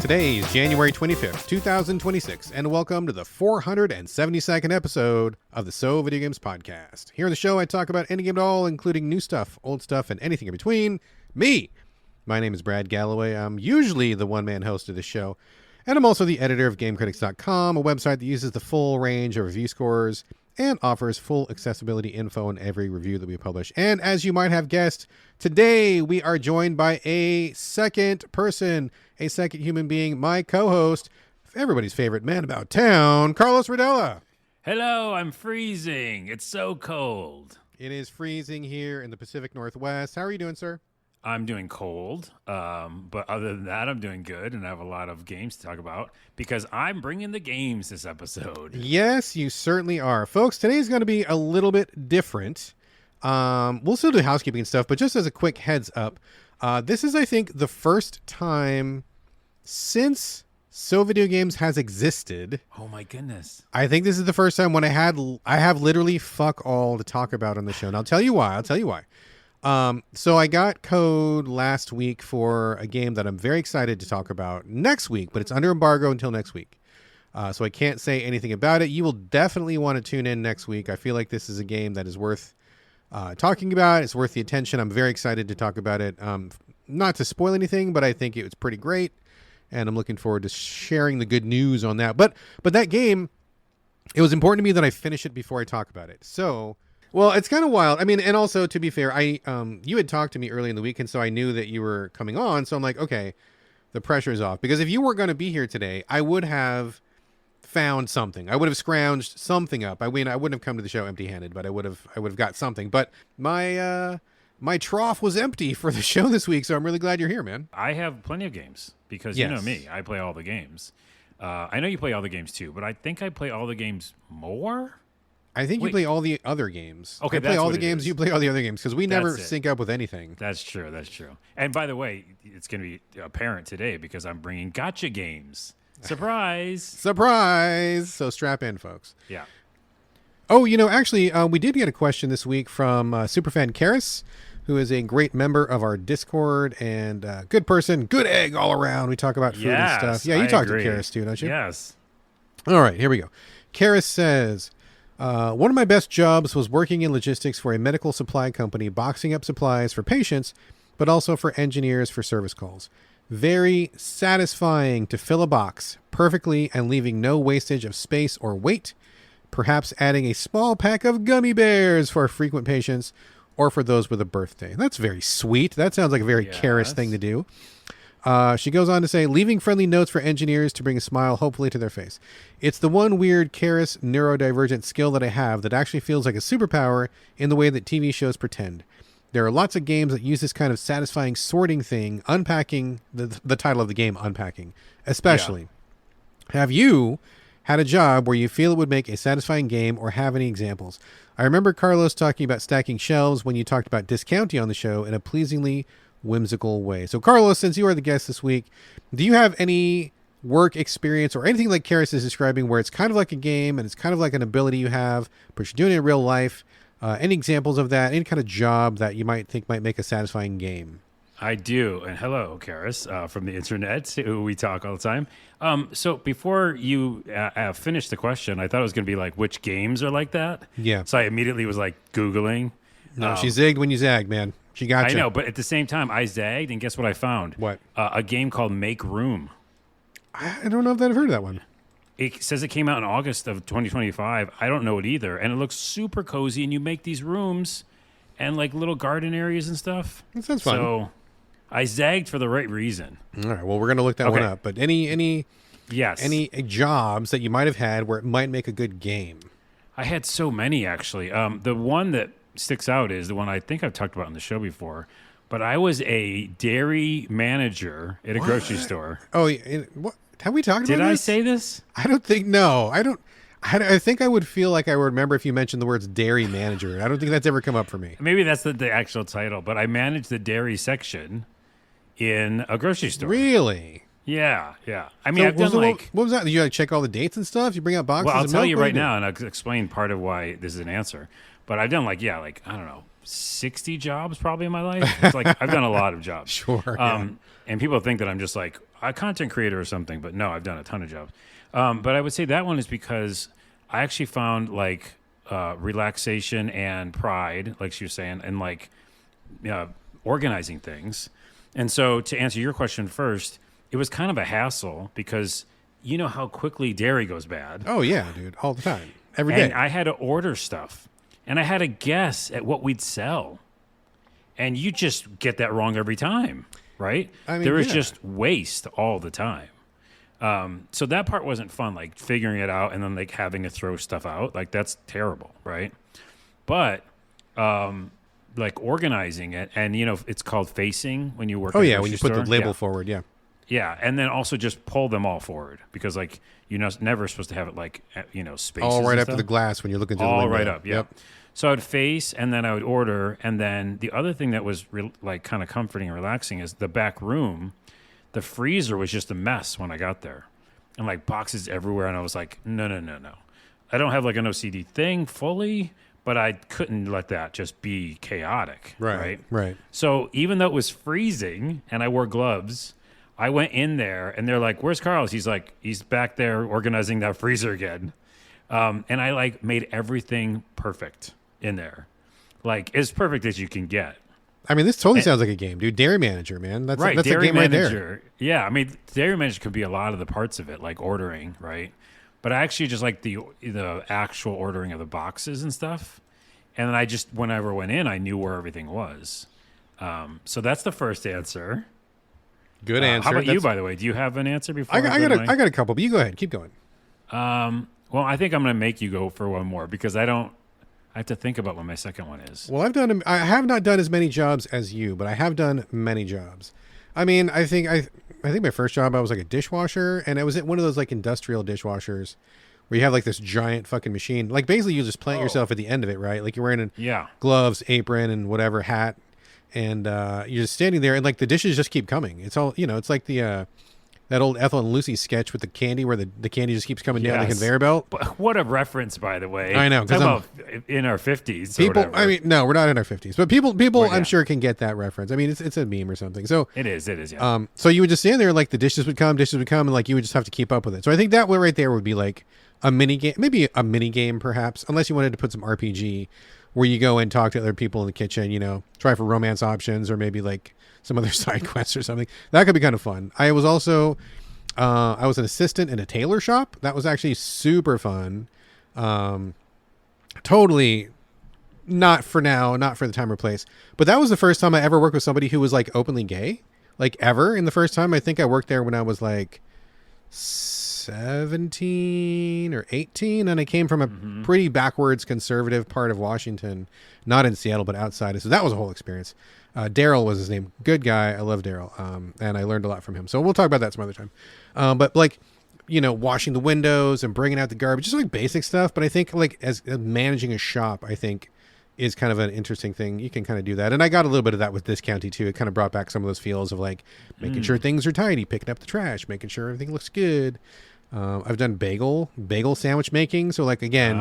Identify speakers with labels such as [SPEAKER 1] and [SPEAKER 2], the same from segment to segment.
[SPEAKER 1] Today is January 25th, 2026, and welcome to the 472nd episode of the So Video Games podcast. Here on the show, I talk about any game at all, including new stuff, old stuff, and anything in between. My name is Brad Galloway. I'm usually the one-man host of this show, and I'm also the editor of GameCritics.com, a website that uses the full range of review scores and offers full accessibility info in every review that we publish. And as you might have guessed, today we are joined by a second person, a second human being, my co-host, everybody's favorite man about town, Carlos Rodella.
[SPEAKER 2] Hello, I'm freezing. It's so cold.
[SPEAKER 1] It is freezing here in the Pacific Northwest. How are you doing, sir?
[SPEAKER 2] I'm doing cold, but other than that, I'm doing good, and I have a lot of games to talk about because I'm bringing the games this episode.
[SPEAKER 1] Yes, you certainly are. Folks, today's going to be a little bit different. We'll still do housekeeping and stuff, but just as a quick heads up, this is, I think, the first time since So Video Games has existed.
[SPEAKER 2] Oh my goodness.
[SPEAKER 1] I think this is the first time when I have literally fuck all to talk about on the show. And I'll tell you why. So I got code last week for a game that I'm very excited to talk about next week, but it's under embargo until next week. So I can't say anything about it. You will definitely want to tune in next week. I feel like this is a game that is worth talking about. It's worth the attention. I'm very excited to talk about it. Not to spoil anything, but I think it was pretty great. And I'm looking forward to sharing the good news on that. But that game, it was important to me that I finish it before I talk about it. So... well, it's kind of wild. I mean, and also, to be fair, you had talked to me early in the week, and so I knew that you were coming on. So I'm like, okay, the pressure's off. Because if you weren't going to be here today, I would have found something. I would have scrounged something up. I mean, I wouldn't have come to the show empty-handed, but I would have got something. But my trough was empty for the show this week, so I'm really glad you're here, man.
[SPEAKER 2] I have plenty of games because
[SPEAKER 1] Yes.
[SPEAKER 2] You know me. I play all the games. I know you play all the games too, but I think I play all the games more.
[SPEAKER 1] I think you play all the other games.
[SPEAKER 2] Okay,
[SPEAKER 1] I play
[SPEAKER 2] that's
[SPEAKER 1] all
[SPEAKER 2] what
[SPEAKER 1] the
[SPEAKER 2] it
[SPEAKER 1] games.
[SPEAKER 2] is.
[SPEAKER 1] You play all the other games because we never
[SPEAKER 2] That's it.
[SPEAKER 1] sync up with anything.
[SPEAKER 2] That's true. And by the way, it's going to be apparent today because I'm bringing gotcha games. Surprise.
[SPEAKER 1] Surprise! So strap in, folks.
[SPEAKER 2] Yeah.
[SPEAKER 1] Oh, actually, we did get a question this week from superfan Karis, who is a great member of our Discord and good person, good egg all around. We talk about food and stuff. Yeah, you talk to Karis too, don't you?
[SPEAKER 2] Yes.
[SPEAKER 1] All right, here we go. Karis says, one of my best jobs was working in logistics for a medical supply company, boxing up supplies for patients, but also for engineers for service calls. Very satisfying to fill a box perfectly and leaving no wastage of space or weight. Perhaps adding a small pack of gummy bears for frequent patients or for those with a birthday. That's very sweet. That sounds like a very Karis thing to do. She goes on to say, leaving friendly notes for engineers to bring a smile, hopefully, to their face. It's the one weird Karis neurodivergent skill that I have that actually feels like a superpower in the way that TV shows pretend. There are lots of games that use this kind of satisfying sorting thing, unpacking, the title of the game, Unpacking, especially. Yeah. Have you had a job where you feel it would make a satisfying game or have any examples? I remember Carlos talking about stacking shelves when you talked about discounting on the show in a pleasingly whimsical way. So Carlos, since you are the guest this week, do you have any work experience or anything like Karis is describing where it's kind of like a game and it's kind of like an ability you have, but you're doing it in real life? Any examples of that? Any kind of job that you might think might make a satisfying game?
[SPEAKER 2] I do. And hello, Karis, from the internet, who we talk all the time. So before you finish the question, I thought it was going to be like, which games are like that?
[SPEAKER 1] Yeah.
[SPEAKER 2] So I immediately was like Googling.
[SPEAKER 1] No, she zigged when you zagged, man. She got you.
[SPEAKER 2] I know, but at the same time, I zagged, and guess what I found?
[SPEAKER 1] What?
[SPEAKER 2] A game called Make Room.
[SPEAKER 1] I don't know if I've heard of that one.
[SPEAKER 2] It says it came out in August of 2025. I don't know it either. And it looks super cozy, and you make these rooms and like little garden areas and stuff.
[SPEAKER 1] That sounds fun.
[SPEAKER 2] So I zagged for the right reason.
[SPEAKER 1] All right, well, we're going to look that one up. But any jobs that you might have had where it might make a good game?
[SPEAKER 2] I had so many, actually. The one that sticks out is the one I think I've talked about on the show before, but I was a dairy manager at a grocery store.
[SPEAKER 1] Oh, what? Have we talked about this?
[SPEAKER 2] Did I say this?
[SPEAKER 1] I don't think, no. I think I would feel like I would remember if you mentioned the words dairy manager. I don't think that's ever come up for me.
[SPEAKER 2] Maybe that's the actual title, but I managed the dairy section in a grocery store.
[SPEAKER 1] Really?
[SPEAKER 2] Yeah. I mean, I've done
[SPEAKER 1] what was that? Did you check all the dates and stuff? You bring out boxes
[SPEAKER 2] Well, I'll
[SPEAKER 1] of
[SPEAKER 2] tell
[SPEAKER 1] milk?
[SPEAKER 2] you right now, and I'll explain part of why this is an answer. But I've done I don't know, 60 jobs probably in my life. It's like I've done a lot of jobs.
[SPEAKER 1] Sure. Yeah.
[SPEAKER 2] And people think that I'm just like a content creator or something, but no, I've done a ton of jobs. But I would say that one is because I actually found like relaxation and pride, like she was saying, and like organizing things. And so to answer your question first, it was kind of a hassle because you know how quickly dairy goes bad.
[SPEAKER 1] Oh yeah, dude, all the time, every day.
[SPEAKER 2] And I had to order stuff, and I had to guess at what we'd sell, and you just get that wrong every time, right?
[SPEAKER 1] I mean,
[SPEAKER 2] there was
[SPEAKER 1] yeah.
[SPEAKER 2] just waste all the time. So that part wasn't fun, like figuring it out and then like having to throw stuff out. Like that's terrible, right? But like organizing it, and you know, it's called facing when you work.
[SPEAKER 1] Oh
[SPEAKER 2] at a
[SPEAKER 1] yeah, when you
[SPEAKER 2] grocery
[SPEAKER 1] put the
[SPEAKER 2] store.
[SPEAKER 1] label
[SPEAKER 2] Yeah.
[SPEAKER 1] forward, yeah.
[SPEAKER 2] Yeah, and then also just pull them all forward because like you're never supposed to have it like spaces.
[SPEAKER 1] All right
[SPEAKER 2] and
[SPEAKER 1] up to
[SPEAKER 2] stuff.
[SPEAKER 1] the glass when you're looking through the
[SPEAKER 2] All
[SPEAKER 1] window.
[SPEAKER 2] right up, yeah.
[SPEAKER 1] Yep.
[SPEAKER 2] So I would face, and then I would order, and then the other thing that was like kind of comforting and relaxing is the back room. The freezer was just a mess when I got there, and like boxes everywhere, and I was like, no. I don't have like an OCD thing fully, but I couldn't let that just be chaotic, right?
[SPEAKER 1] Right.
[SPEAKER 2] So even though it was freezing and I wore gloves, I went in there and they're like, "Where's Carlos?" He's like, "He's back there organizing that freezer again." And I like made everything perfect in there, like as perfect as you can get.
[SPEAKER 1] I mean, this totally sounds like a game, dude. Dairy Manager, man. That's
[SPEAKER 2] Right,
[SPEAKER 1] that's a
[SPEAKER 2] Dairy
[SPEAKER 1] game right there.
[SPEAKER 2] Manager. Yeah, I mean, Dairy Manager could be a lot of the parts of it, like ordering, right? But I actually just like the actual ordering of the boxes and stuff. And then I just, whenever I went in, I knew where everything was. So that's the first answer.
[SPEAKER 1] Good answer.
[SPEAKER 2] How about you,
[SPEAKER 1] That's-
[SPEAKER 2] by the way? Do you have an answer before
[SPEAKER 1] I got
[SPEAKER 2] go to
[SPEAKER 1] I got a couple, but you go ahead. Keep going.
[SPEAKER 2] Well, I think I'm going to make you go for one more because I have to think about what my second one is.
[SPEAKER 1] Well, I have not done as many jobs as you, but I have done many jobs. I mean, I think my first job I was like a dishwasher, and it was at one of those like industrial dishwashers where you have like this giant fucking machine. Like basically you just plant yourself at the end of it, right? Like you're wearing
[SPEAKER 2] Yeah.
[SPEAKER 1] gloves, apron, and whatever hat, and you're just standing there, and like the dishes just keep coming. It's all it's like the that old Ethel and Lucy sketch with the candy where the candy just keeps coming down the
[SPEAKER 2] Yes.
[SPEAKER 1] conveyor belt.
[SPEAKER 2] But what a reference, by the way.
[SPEAKER 1] I know, 'cause
[SPEAKER 2] Talking about in our 50s.
[SPEAKER 1] People, I mean, no, we're not in our 50s, but people,
[SPEAKER 2] Well,
[SPEAKER 1] I'm
[SPEAKER 2] yeah.
[SPEAKER 1] sure can get that reference. I mean, it's a meme or something. So
[SPEAKER 2] It is, yeah.
[SPEAKER 1] so you would just stand there, like the dishes would come, and like you would just have to keep up with it. So I think that one right there would be like a mini game, maybe a mini game, perhaps, unless you wanted to put some RPG where you go and talk to other people in the kitchen, try for romance options or maybe like some other side quests or something. That could be kind of fun. I was also, I was an assistant in a tailor shop. That was actually super fun. Totally not for now, not for the time or place. But that was the first time I ever worked with somebody who was like openly gay, like ever. And the first time I think I worked there when I was like 17 or 18, and I came from a pretty backwards conservative part of Washington, not in Seattle but outside. So that was a whole experience. Daryl was his name. Good guy. I love Daryl. And I learned a lot from him. So we'll talk about that some other time. But like, washing the windows and bringing out the garbage, just like basic stuff. But I think like as managing a shop, I think is kind of an interesting thing. You can kind of do that. And I got a little bit of that with this county too. It kind of brought back some of those feels of like making sure things are tidy, picking up the trash, making sure everything looks good. I've done bagel sandwich making. So like, again,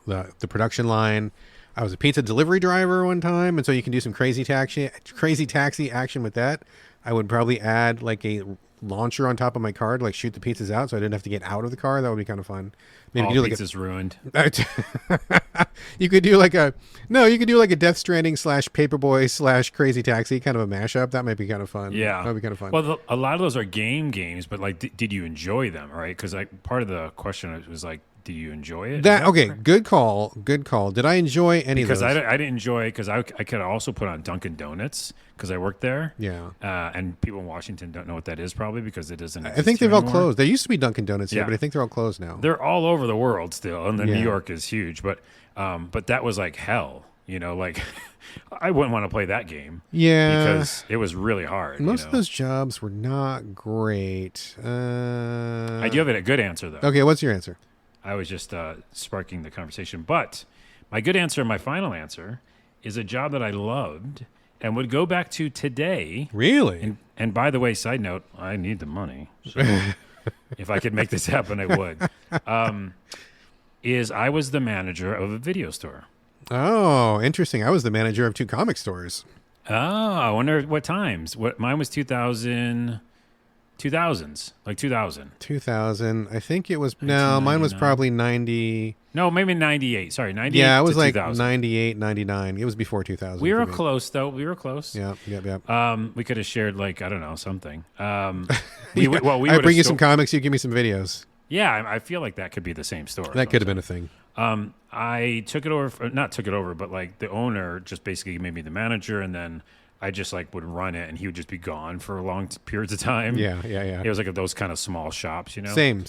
[SPEAKER 1] the production line. I was a pizza delivery driver one time, and so you can do some crazy taxi action with that. I would probably add like a launcher on top of my car to like shoot the pizzas out, so I didn't have to get out of the car. That would be kind of fun. Maybe
[SPEAKER 2] All
[SPEAKER 1] do like
[SPEAKER 2] pizza's ruined.
[SPEAKER 1] you could do like a Death Stranding / Paperboy / Crazy Taxi kind of a mashup. That might be kind of fun.
[SPEAKER 2] Yeah,
[SPEAKER 1] that would be kind of fun.
[SPEAKER 2] Well, a lot of those are games, but like, did you enjoy them? Right? Because like part of the question was like, do you enjoy it?
[SPEAKER 1] Okay, good call. Did I enjoy any of those?
[SPEAKER 2] Because I didn't enjoy it because I could also put on Dunkin' Donuts because I worked there.
[SPEAKER 1] Yeah.
[SPEAKER 2] And people in Washington don't know what that is probably because it doesn't.
[SPEAKER 1] I think they've all closed. There used to be Dunkin' Donuts here,
[SPEAKER 2] Yeah.
[SPEAKER 1] but I think they're all closed now.
[SPEAKER 2] They're all over the world still, and then
[SPEAKER 1] Yeah.
[SPEAKER 2] New York is huge. But that was like hell. Like I wouldn't want to play that game.
[SPEAKER 1] Yeah.
[SPEAKER 2] Because it was really hard.
[SPEAKER 1] Most of those jobs were not great.
[SPEAKER 2] I do have a good answer though.
[SPEAKER 1] Okay, what's your answer?
[SPEAKER 2] I was just sparking the conversation. But my good answer, my final answer, is a job that I loved and would go back to today.
[SPEAKER 1] Really?
[SPEAKER 2] And by the way, side note, I need the money. So if I could make this happen, I would. Is I was the manager of a video store.
[SPEAKER 1] Oh, interesting. I was the manager of 2 comic stores.
[SPEAKER 2] Oh, I wonder what times. What mine was 2000s, like 2000.
[SPEAKER 1] 2000. I think it was, no, mine was
[SPEAKER 2] 1999.
[SPEAKER 1] probably 90.
[SPEAKER 2] No, maybe 98. Sorry, 98
[SPEAKER 1] Yeah, it
[SPEAKER 2] to
[SPEAKER 1] was like
[SPEAKER 2] 2000.
[SPEAKER 1] 98, 99. It was before 2000.
[SPEAKER 2] We
[SPEAKER 1] for
[SPEAKER 2] were
[SPEAKER 1] me.
[SPEAKER 2] close, though. We were close.
[SPEAKER 1] Yep, yep, yep.
[SPEAKER 2] We could have shared, like, I don't know, something. We
[SPEAKER 1] Yeah,
[SPEAKER 2] would we
[SPEAKER 1] I
[SPEAKER 2] would
[SPEAKER 1] bring you
[SPEAKER 2] have
[SPEAKER 1] some comics, you give me some videos.
[SPEAKER 2] Yeah, I feel like that could be the same story.
[SPEAKER 1] That could have been a thing.
[SPEAKER 2] I took it over, not took it over, but like the owner just basically made me the manager, and then I just like would run it, and he would just be gone for long periods of time.
[SPEAKER 1] Yeah, yeah, yeah.
[SPEAKER 2] It was like those kind of small shops, you know.
[SPEAKER 1] Same.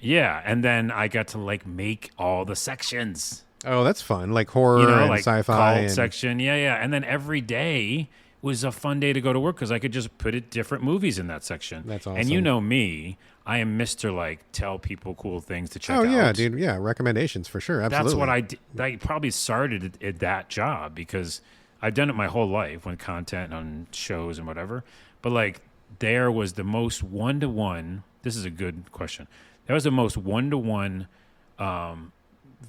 [SPEAKER 2] Yeah, and then I got to like make all the sections,
[SPEAKER 1] Oh, that's fun. Like horror
[SPEAKER 2] you know,
[SPEAKER 1] and
[SPEAKER 2] like
[SPEAKER 1] sci-fi.
[SPEAKER 2] cult
[SPEAKER 1] And,
[SPEAKER 2] section. Yeah, yeah, and then every day was a fun day to go to work because I could just put it different movies in that section.
[SPEAKER 1] That's
[SPEAKER 2] And you
[SPEAKER 1] awesome.
[SPEAKER 2] know me, I am Mr. like tell people cool things to check out.
[SPEAKER 1] oh, yeah, dude. Yeah, recommendations for sure. Absolutely.
[SPEAKER 2] That's what I did. I probably started at that job because I've done it my whole life when content on shows and whatever. But like, there was the most one-to-one. This is a good question. That was the most one-to-one,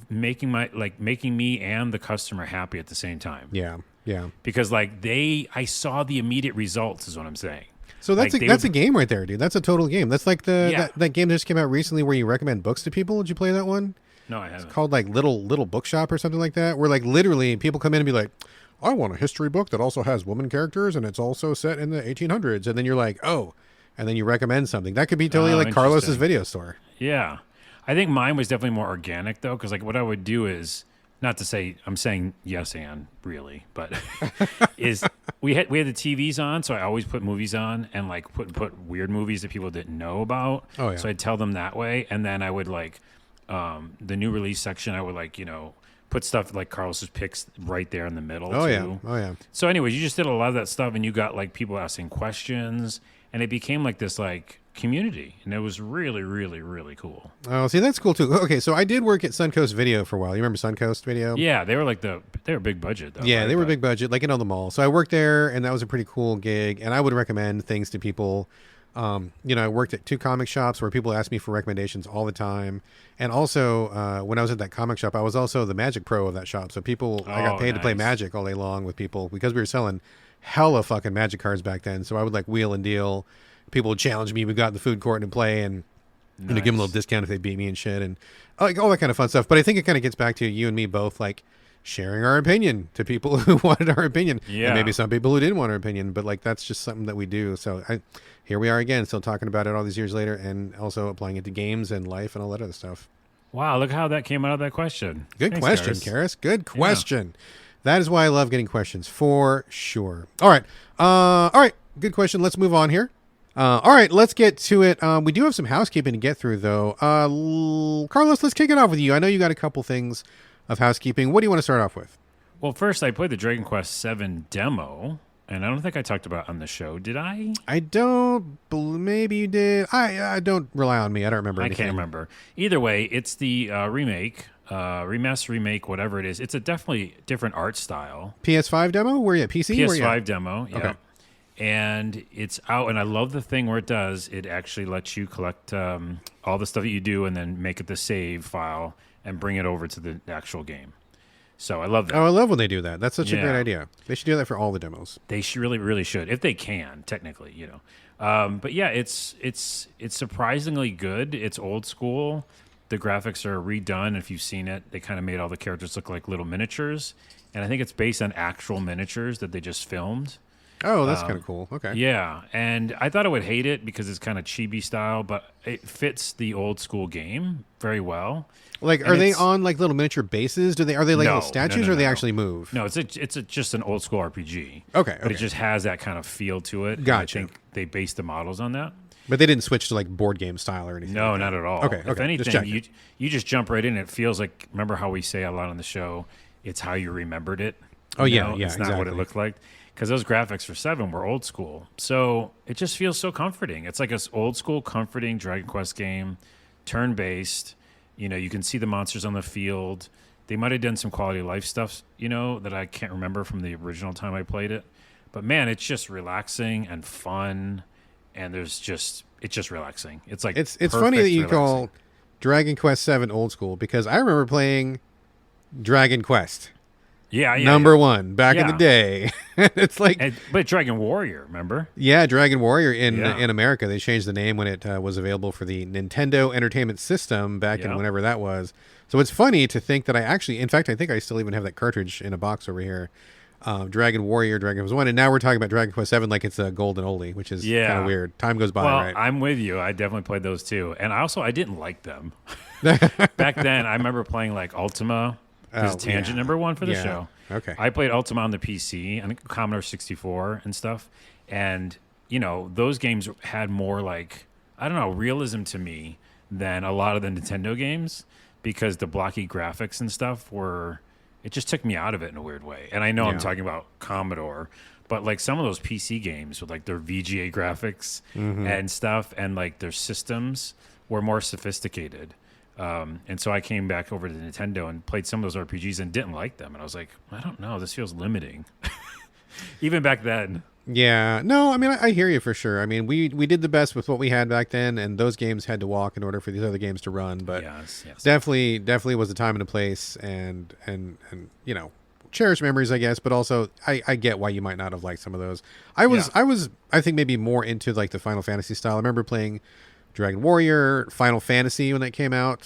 [SPEAKER 2] making me and the customer happy at the same time.
[SPEAKER 1] Yeah, yeah.
[SPEAKER 2] Because like I saw the immediate results. Is what I'm saying.
[SPEAKER 1] So that's
[SPEAKER 2] Like,
[SPEAKER 1] a game right there, dude. That's a total game. That's like
[SPEAKER 2] Yeah.
[SPEAKER 1] that game that just came out recently where you recommend books to people. Did you play that one?
[SPEAKER 2] No, I haven't.
[SPEAKER 1] Called like Little Bookshop or something like that, where like literally people come in and be like, I want a history book that also has woman characters and it's also set in the 1800s, and then you're like, oh, and then you recommend something that could be totally
[SPEAKER 2] Oh,
[SPEAKER 1] like Carlos's
[SPEAKER 2] interesting.
[SPEAKER 1] video store.
[SPEAKER 2] Yeah. I think mine was definitely more organic though, because like what I would do is not to say I'm saying yes and really, but is we had the TVs on, so I always put movies on and like put weird movies that people didn't know about.
[SPEAKER 1] Oh, yeah.
[SPEAKER 2] So I'd tell them that way, and then I would like the new release section. I would like put stuff like Carlos's picks right there in the middle.
[SPEAKER 1] Oh
[SPEAKER 2] too.
[SPEAKER 1] yeah, oh yeah.
[SPEAKER 2] So, anyways, you just did a lot of that stuff, and you got like people asking questions, and it became like this like community, and it was really, really, really cool.
[SPEAKER 1] Oh, see, that's cool too. Okay, so I did work at Suncoast Video for a while. You remember Suncoast Video?
[SPEAKER 2] Yeah, they were big budget though.
[SPEAKER 1] Yeah,
[SPEAKER 2] right?
[SPEAKER 1] they were
[SPEAKER 2] But-
[SPEAKER 1] big budget, like in on the mall. So I worked there, and that was a pretty cool gig. And I would recommend things to people. I worked at 2 comic shops where people asked me for recommendations all the time. And also, when I was at that comic shop, I was also the Magic Pro of that shop. So I got
[SPEAKER 2] Oh,
[SPEAKER 1] paid to play
[SPEAKER 2] nice.
[SPEAKER 1] Magic all day long with people because we were selling hella fucking Magic cards back then. So I would like wheel and deal. People would challenge me. We got in the food court and play, and give them a little
[SPEAKER 2] Nice.
[SPEAKER 1] discount if they beat me and shit, and like all that kind of fun stuff. But I think it kind of gets back to you and me both like sharing our opinion to people who wanted our opinion,
[SPEAKER 2] Yeah.
[SPEAKER 1] and maybe some people who didn't want our opinion. But like that's just something that we do. So here we are again, still talking about it all these years later, and also applying it to games and life and all that other stuff.
[SPEAKER 2] Wow, look how that came out of that question.
[SPEAKER 1] Good
[SPEAKER 2] Thanks,
[SPEAKER 1] question,
[SPEAKER 2] Karis.
[SPEAKER 1] Karis. Good question. That is why I love getting questions for sure. All right. Good question. Let's move on here. All right, let's get to it. We do have some housekeeping to get through, though. Carlos, let's kick it off with you. I know you got a couple things of housekeeping. What do you want to start off with?
[SPEAKER 2] Well, first I played the Dragon Quest VII demo, and I don't think I talked about it on the show. Did I?
[SPEAKER 1] I don't. Maybe you did. I don't rely on me. I don't remember.
[SPEAKER 2] I
[SPEAKER 1] anything.
[SPEAKER 2] can't remember. Either way, it's the remaster, remake, whatever it is. It's a definitely different art style.
[SPEAKER 1] PS5 demo? Where you at? PC? Where you
[SPEAKER 2] PS5
[SPEAKER 1] at?
[SPEAKER 2] demo, yeah.
[SPEAKER 1] Okay.
[SPEAKER 2] And it's out, and I love the thing where it does. It actually lets you collect all the stuff that you do, and then make it the save file and bring it over to the actual game. So I love that.
[SPEAKER 1] Oh, I love when they do that. That's such a
[SPEAKER 2] Yeah.
[SPEAKER 1] great idea. They should do that for all the demos.
[SPEAKER 2] They should really should if they can technically, But yeah, it's surprisingly good. It's old school. The graphics are redone. If you've seen it, they kind of made all the characters look like little miniatures, and I think it's based on actual miniatures that they just filmed.
[SPEAKER 1] Oh, that's kind of cool. Okay.
[SPEAKER 2] Yeah, and I thought I would hate it because it's kind of chibi style, but it fits the old school game very well.
[SPEAKER 1] Like,
[SPEAKER 2] And
[SPEAKER 1] are they
[SPEAKER 2] it's-
[SPEAKER 1] on like little miniature bases? Are they like
[SPEAKER 2] No,
[SPEAKER 1] little statues,
[SPEAKER 2] no,
[SPEAKER 1] or they
[SPEAKER 2] no.
[SPEAKER 1] actually move?
[SPEAKER 2] No, it's just an old school RPG.
[SPEAKER 1] Okay,
[SPEAKER 2] But it
[SPEAKER 1] okay.
[SPEAKER 2] just has that kind of feel to it. and
[SPEAKER 1] Gotcha.
[SPEAKER 2] I think they based the models on that.
[SPEAKER 1] But they didn't switch to like board game style or anything.
[SPEAKER 2] No,
[SPEAKER 1] like that.
[SPEAKER 2] not at all.
[SPEAKER 1] Okay,
[SPEAKER 2] If
[SPEAKER 1] okay, just
[SPEAKER 2] anything,
[SPEAKER 1] checking.
[SPEAKER 2] you just jump right in. It feels like, remember how we say a lot on the show, it's how you remembered it.
[SPEAKER 1] Oh,
[SPEAKER 2] You
[SPEAKER 1] yeah,
[SPEAKER 2] know?
[SPEAKER 1] yeah,
[SPEAKER 2] It's not what it
[SPEAKER 1] exactly.
[SPEAKER 2] looked like. Because those graphics for 7 were old school. So it just feels so comforting. It's like an old school, comforting Dragon Quest game, turn-based. You can see the monsters on the field. They might have done some quality of life stuff, that I can't remember from the original time I played it. But man, it's just relaxing and fun. And it's just relaxing. It's like
[SPEAKER 1] It's funny that you
[SPEAKER 2] perfect
[SPEAKER 1] call
[SPEAKER 2] relaxing.
[SPEAKER 1] Dragon Quest VII old school, because I remember playing Dragon Quest.
[SPEAKER 2] Yeah, yeah.
[SPEAKER 1] Number one back in the
[SPEAKER 2] Yeah.
[SPEAKER 1] day. It's like,
[SPEAKER 2] But Dragon Warrior, remember?
[SPEAKER 1] yeah, Dragon Warrior
[SPEAKER 2] Yeah.
[SPEAKER 1] in America. They changed the name when it was available for the Nintendo Entertainment System back in
[SPEAKER 2] Yeah.
[SPEAKER 1] whenever that was. So it's funny to think that in fact, I think I still even have that cartridge in a box over here. Dragon Warrior, Dragon Quest 1, and now we're talking about Dragon Quest 7 like it's a golden oldie, which is
[SPEAKER 2] Yeah.
[SPEAKER 1] kind of weird. Time goes by,
[SPEAKER 2] Well,
[SPEAKER 1] right?
[SPEAKER 2] I'm with you. I definitely played those too. And I didn't like them. Back then, I remember playing like Ultima. There's
[SPEAKER 1] Oh,
[SPEAKER 2] tangent
[SPEAKER 1] yeah.
[SPEAKER 2] number one for the
[SPEAKER 1] Yeah.
[SPEAKER 2] show.
[SPEAKER 1] Okay.
[SPEAKER 2] I played Ultima on the PC and Commodore 64 and stuff. And, those games had more like, I don't know, realism to me than a lot of the Nintendo games because the blocky graphics and stuff it just took me out of it in a weird way. And I know I'm
[SPEAKER 1] Yeah.
[SPEAKER 2] talking about Commodore, but like some of those PC games with like their VGA graphics and stuff and like their systems were more sophisticated. And so I came back over to Nintendo and played some of those RPGs and didn't like them. And I was like, I don't know, this feels limiting. Even back then.
[SPEAKER 1] Yeah, no, I mean, I hear you for sure. I mean, we did the best with what we had back then, and those games had to walk in order for these other games to run. But
[SPEAKER 2] Yes.
[SPEAKER 1] definitely was a time and a place, and cherished memories, I guess. But also, I get why you might not have liked some of those. I think maybe more into like the Final Fantasy style. I remember playing Dragon Warrior, Final Fantasy when that came out,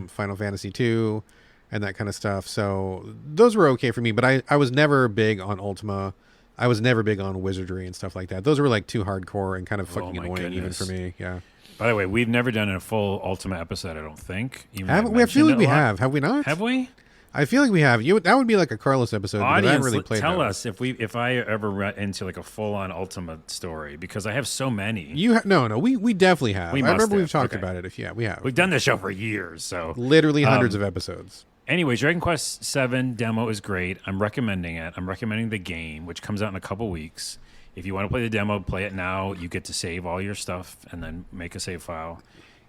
[SPEAKER 1] Final Fantasy 2, and that kind of stuff. So those were okay for me, but I was never big on Ultima. I was never big on wizardry and stuff like that. Those were like too hardcore and kind of fucking
[SPEAKER 2] my
[SPEAKER 1] annoying even
[SPEAKER 2] goodness.
[SPEAKER 1] for me. Yeah.
[SPEAKER 2] By the way, we've never done a full Ultima episode, I don't think. Even though
[SPEAKER 1] Haven't we? I feel like we have. Have we not?
[SPEAKER 2] Have we?
[SPEAKER 1] I feel like we have. That would be like a Carlos episode because I haven't
[SPEAKER 2] Audience,
[SPEAKER 1] really played
[SPEAKER 2] tell
[SPEAKER 1] that.
[SPEAKER 2] us if I ever run into like a full-on Ultima story because I have so many.
[SPEAKER 1] No. We definitely have.
[SPEAKER 2] We
[SPEAKER 1] I remember
[SPEAKER 2] must
[SPEAKER 1] we've
[SPEAKER 2] have.
[SPEAKER 1] talked
[SPEAKER 2] Okay.
[SPEAKER 1] about it. We have.
[SPEAKER 2] We've done this show for years, so
[SPEAKER 1] Literally hundreds of episodes.
[SPEAKER 2] Anyway, Dragon Quest 7 demo is great. I'm recommending it. I'm recommending the game, which comes out in a couple weeks. If you want to play the demo, play it now. You get to save all your stuff and then make a save file.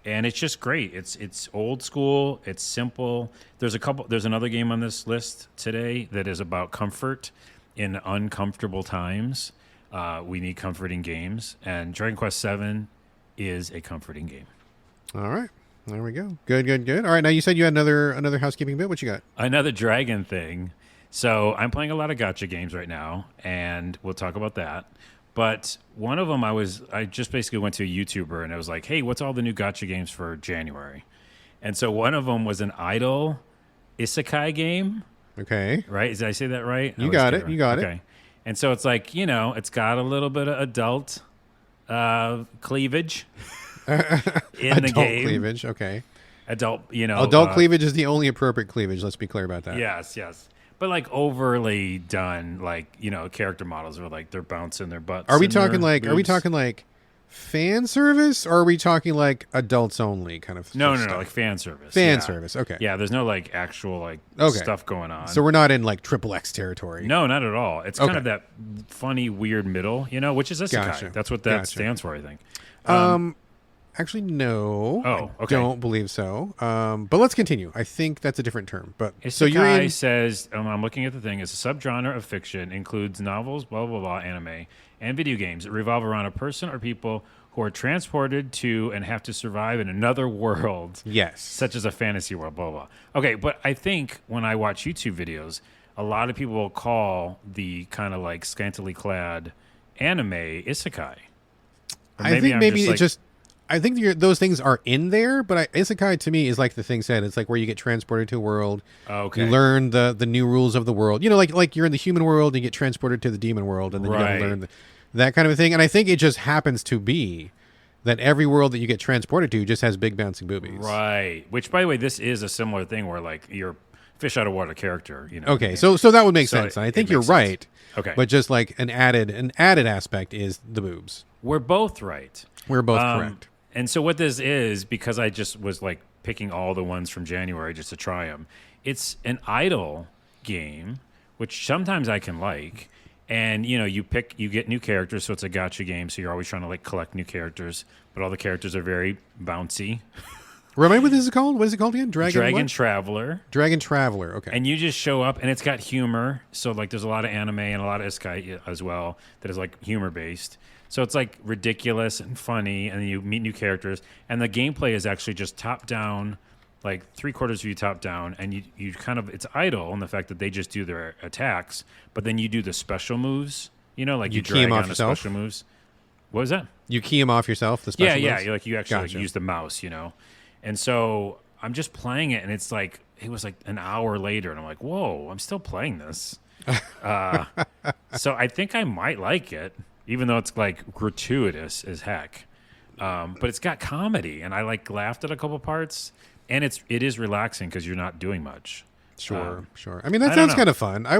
[SPEAKER 2] And it's just great. It's old school. It's simple. There's another game on this list today that is about comfort in uncomfortable times. We need comforting games, and Dragon Quest 7 is a comforting game.
[SPEAKER 1] All right. There we go. Good. All right. Now you said you had another housekeeping bit. What you got?
[SPEAKER 2] Another dragon thing. So I'm playing a lot of gacha games right now, and we'll talk about that. But one of them, I just basically went to a YouTuber, and I was like, hey, what's all the new gacha games for January? And so one of them was an idol isekai game,
[SPEAKER 1] Okay.
[SPEAKER 2] right? Did I say that right?
[SPEAKER 1] You got it. You got it.
[SPEAKER 2] Okay. And so it's like, it's got a little bit of adult cleavage in the
[SPEAKER 1] Adult
[SPEAKER 2] game.
[SPEAKER 1] cleavage. Okay.
[SPEAKER 2] Adult
[SPEAKER 1] Cleavage is the only appropriate cleavage. Let's be clear about that.
[SPEAKER 2] Yes. But like overly done, like character models are like they're bouncing their butts.
[SPEAKER 1] Are we
[SPEAKER 2] and their
[SPEAKER 1] talking like? Are we
[SPEAKER 2] boobs.
[SPEAKER 1] talking like fan service, or are we talking like adults only kind of?
[SPEAKER 2] No,
[SPEAKER 1] stuff?
[SPEAKER 2] like fan service.
[SPEAKER 1] Fan
[SPEAKER 2] yeah.
[SPEAKER 1] service. Okay.
[SPEAKER 2] Yeah, there's no like actual like
[SPEAKER 1] Okay.
[SPEAKER 2] stuff going on.
[SPEAKER 1] So we're not in like triple X territory.
[SPEAKER 2] No, not at all. It's kind
[SPEAKER 1] Okay.
[SPEAKER 2] of that funny, weird middle, which is isekai.
[SPEAKER 1] Gotcha.
[SPEAKER 2] That's what that
[SPEAKER 1] Gotcha.
[SPEAKER 2] stands for, I think.
[SPEAKER 1] Actually, no.
[SPEAKER 2] Oh,
[SPEAKER 1] I
[SPEAKER 2] okay.
[SPEAKER 1] don't believe so. But let's continue. I think that's a different term. But
[SPEAKER 2] Isekai
[SPEAKER 1] so you're in.
[SPEAKER 2] says, I'm looking at the thing, it's a subgenre of fiction, includes novels, blah, blah, blah, anime, and video games that revolve around a person or people who are transported to and have to survive in another world.
[SPEAKER 1] Yes.
[SPEAKER 2] Such as a fantasy world, blah, blah. Okay, but I think when I watch YouTube videos, a lot of people will call the kind of like scantily clad anime isekai. Or
[SPEAKER 1] I think maybe
[SPEAKER 2] like,
[SPEAKER 1] it's just. I think those things are in there, but isekai to me is like the thing said. It's like where you get transported to a world.
[SPEAKER 2] Okay.
[SPEAKER 1] You learn the new rules of the world. Like you're in the human world, and you get transported to the demon world, and then you got
[SPEAKER 2] Right.
[SPEAKER 1] to learn that kind of a thing. And I think it just happens to be that every world that you get transported to just has big bouncing boobies.
[SPEAKER 2] Right. Which, by the way, this is a similar thing where like you're fish out of water character.
[SPEAKER 1] Okay, so that would make
[SPEAKER 2] So
[SPEAKER 1] sense. And I
[SPEAKER 2] it
[SPEAKER 1] think you're
[SPEAKER 2] makes sense.
[SPEAKER 1] right.
[SPEAKER 2] Okay.
[SPEAKER 1] But just like an added aspect is the boobs.
[SPEAKER 2] We're both right.
[SPEAKER 1] We're both correct.
[SPEAKER 2] And so what this is, because I just was like picking all the ones from January just to try them, it's an idle game, which sometimes I can like. And, you get new characters, so it's a gacha game, so you're always trying to like collect new characters, but all the characters are very bouncy.
[SPEAKER 1] Remind me what this is called? What is it called again? Dragon what?
[SPEAKER 2] Traveler.
[SPEAKER 1] Dragon Traveler. Okay.
[SPEAKER 2] And you just show up, and it's got humor. So, like, there's a lot of anime and a lot of isekai as well that is, like, humor-based. So it's, like, ridiculous and funny, and you meet new characters. And the gameplay is actually just top-down like 3/4 view top down, and you kind of it's idle in the fact that they just do their attacks, but then you do the special moves. You know, like you
[SPEAKER 1] key 'em
[SPEAKER 2] drag
[SPEAKER 1] off
[SPEAKER 2] on the
[SPEAKER 1] yourself?
[SPEAKER 2] special moves. What was that?
[SPEAKER 1] You key them off yourself, the special moves?
[SPEAKER 2] Yeah. You actually
[SPEAKER 1] Gotcha.
[SPEAKER 2] like, use the mouse, and so I'm just playing it, and it's like it was like an hour later, and I'm like, whoa, I'm still playing this. So I think I might like it, even though it's like gratuitous as heck. But it's got comedy, and I like laughed at a couple parts, and it is relaxing because you're not doing much.
[SPEAKER 1] Sure. I mean, that
[SPEAKER 2] I don't
[SPEAKER 1] sounds
[SPEAKER 2] know.
[SPEAKER 1] kind of fun. I'd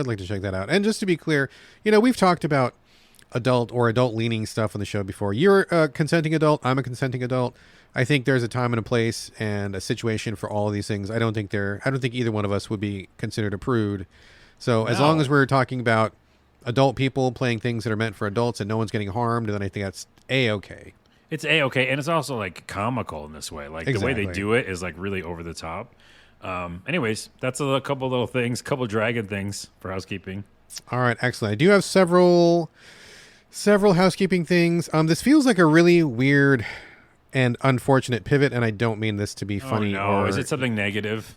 [SPEAKER 1] like to check that out. And just to be clear, we've talked about adult leaning stuff on the show before. You're a consenting adult. I'm a consenting adult. I think there's a time and a place and a situation for all of these things. I don't think either one of us would be considered a prude. So as long as we're talking about adult people playing things that are meant for adults and no one's getting harmed, then I think that's A-okay.
[SPEAKER 2] It's A-okay, and it's also like comical in this way. Like the way they
[SPEAKER 1] Exactly.
[SPEAKER 2] do it is like really over the top. Anyways, that's a couple little things, couple dragon things for housekeeping.
[SPEAKER 1] All right, excellent. I do have several housekeeping things. This feels like a really weird and unfortunate pivot, and I don't mean this to be funny.
[SPEAKER 2] Oh, no.
[SPEAKER 1] Or
[SPEAKER 2] Is it something negative?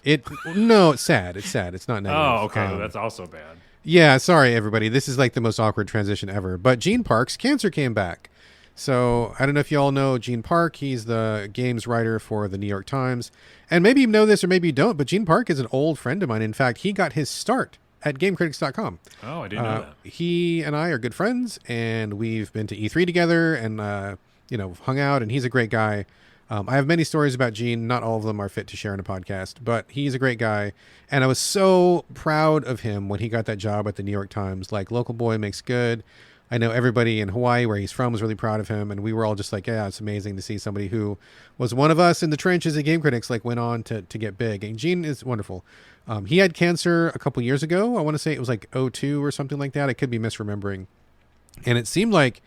[SPEAKER 1] No, it's sad. It's sad. It's not negative.
[SPEAKER 2] Oh, okay. Well, that's also bad.
[SPEAKER 1] Yeah, sorry everybody. This is like the most awkward transition ever. But Gene Park's cancer came back. So I don't know if you all know Gene Park. He's the games writer for the New York Times. And maybe you know this or maybe you don't, but Gene Park is an old friend of mine. In fact, he got his start at GameCritics.com.
[SPEAKER 2] Oh, I didn't know that.
[SPEAKER 1] He and I are good friends, and we've been to E3 together and, hung out, and he's a great guy. I have many stories about Gene. Not all of them are fit to share in a podcast, but he's a great guy. And I was so proud of him when he got that job at the New York Times. Like, local boy makes good. I know everybody in Hawaii, where he's from, was really proud of him. And we were all just like, yeah, it's amazing to see somebody who was one of us in the trenches at Game Critics, like went on to get big. And Gene is wonderful. He had cancer a couple years ago. I want to say it was like 2002 or something like that. I could be misremembering. And it seemed like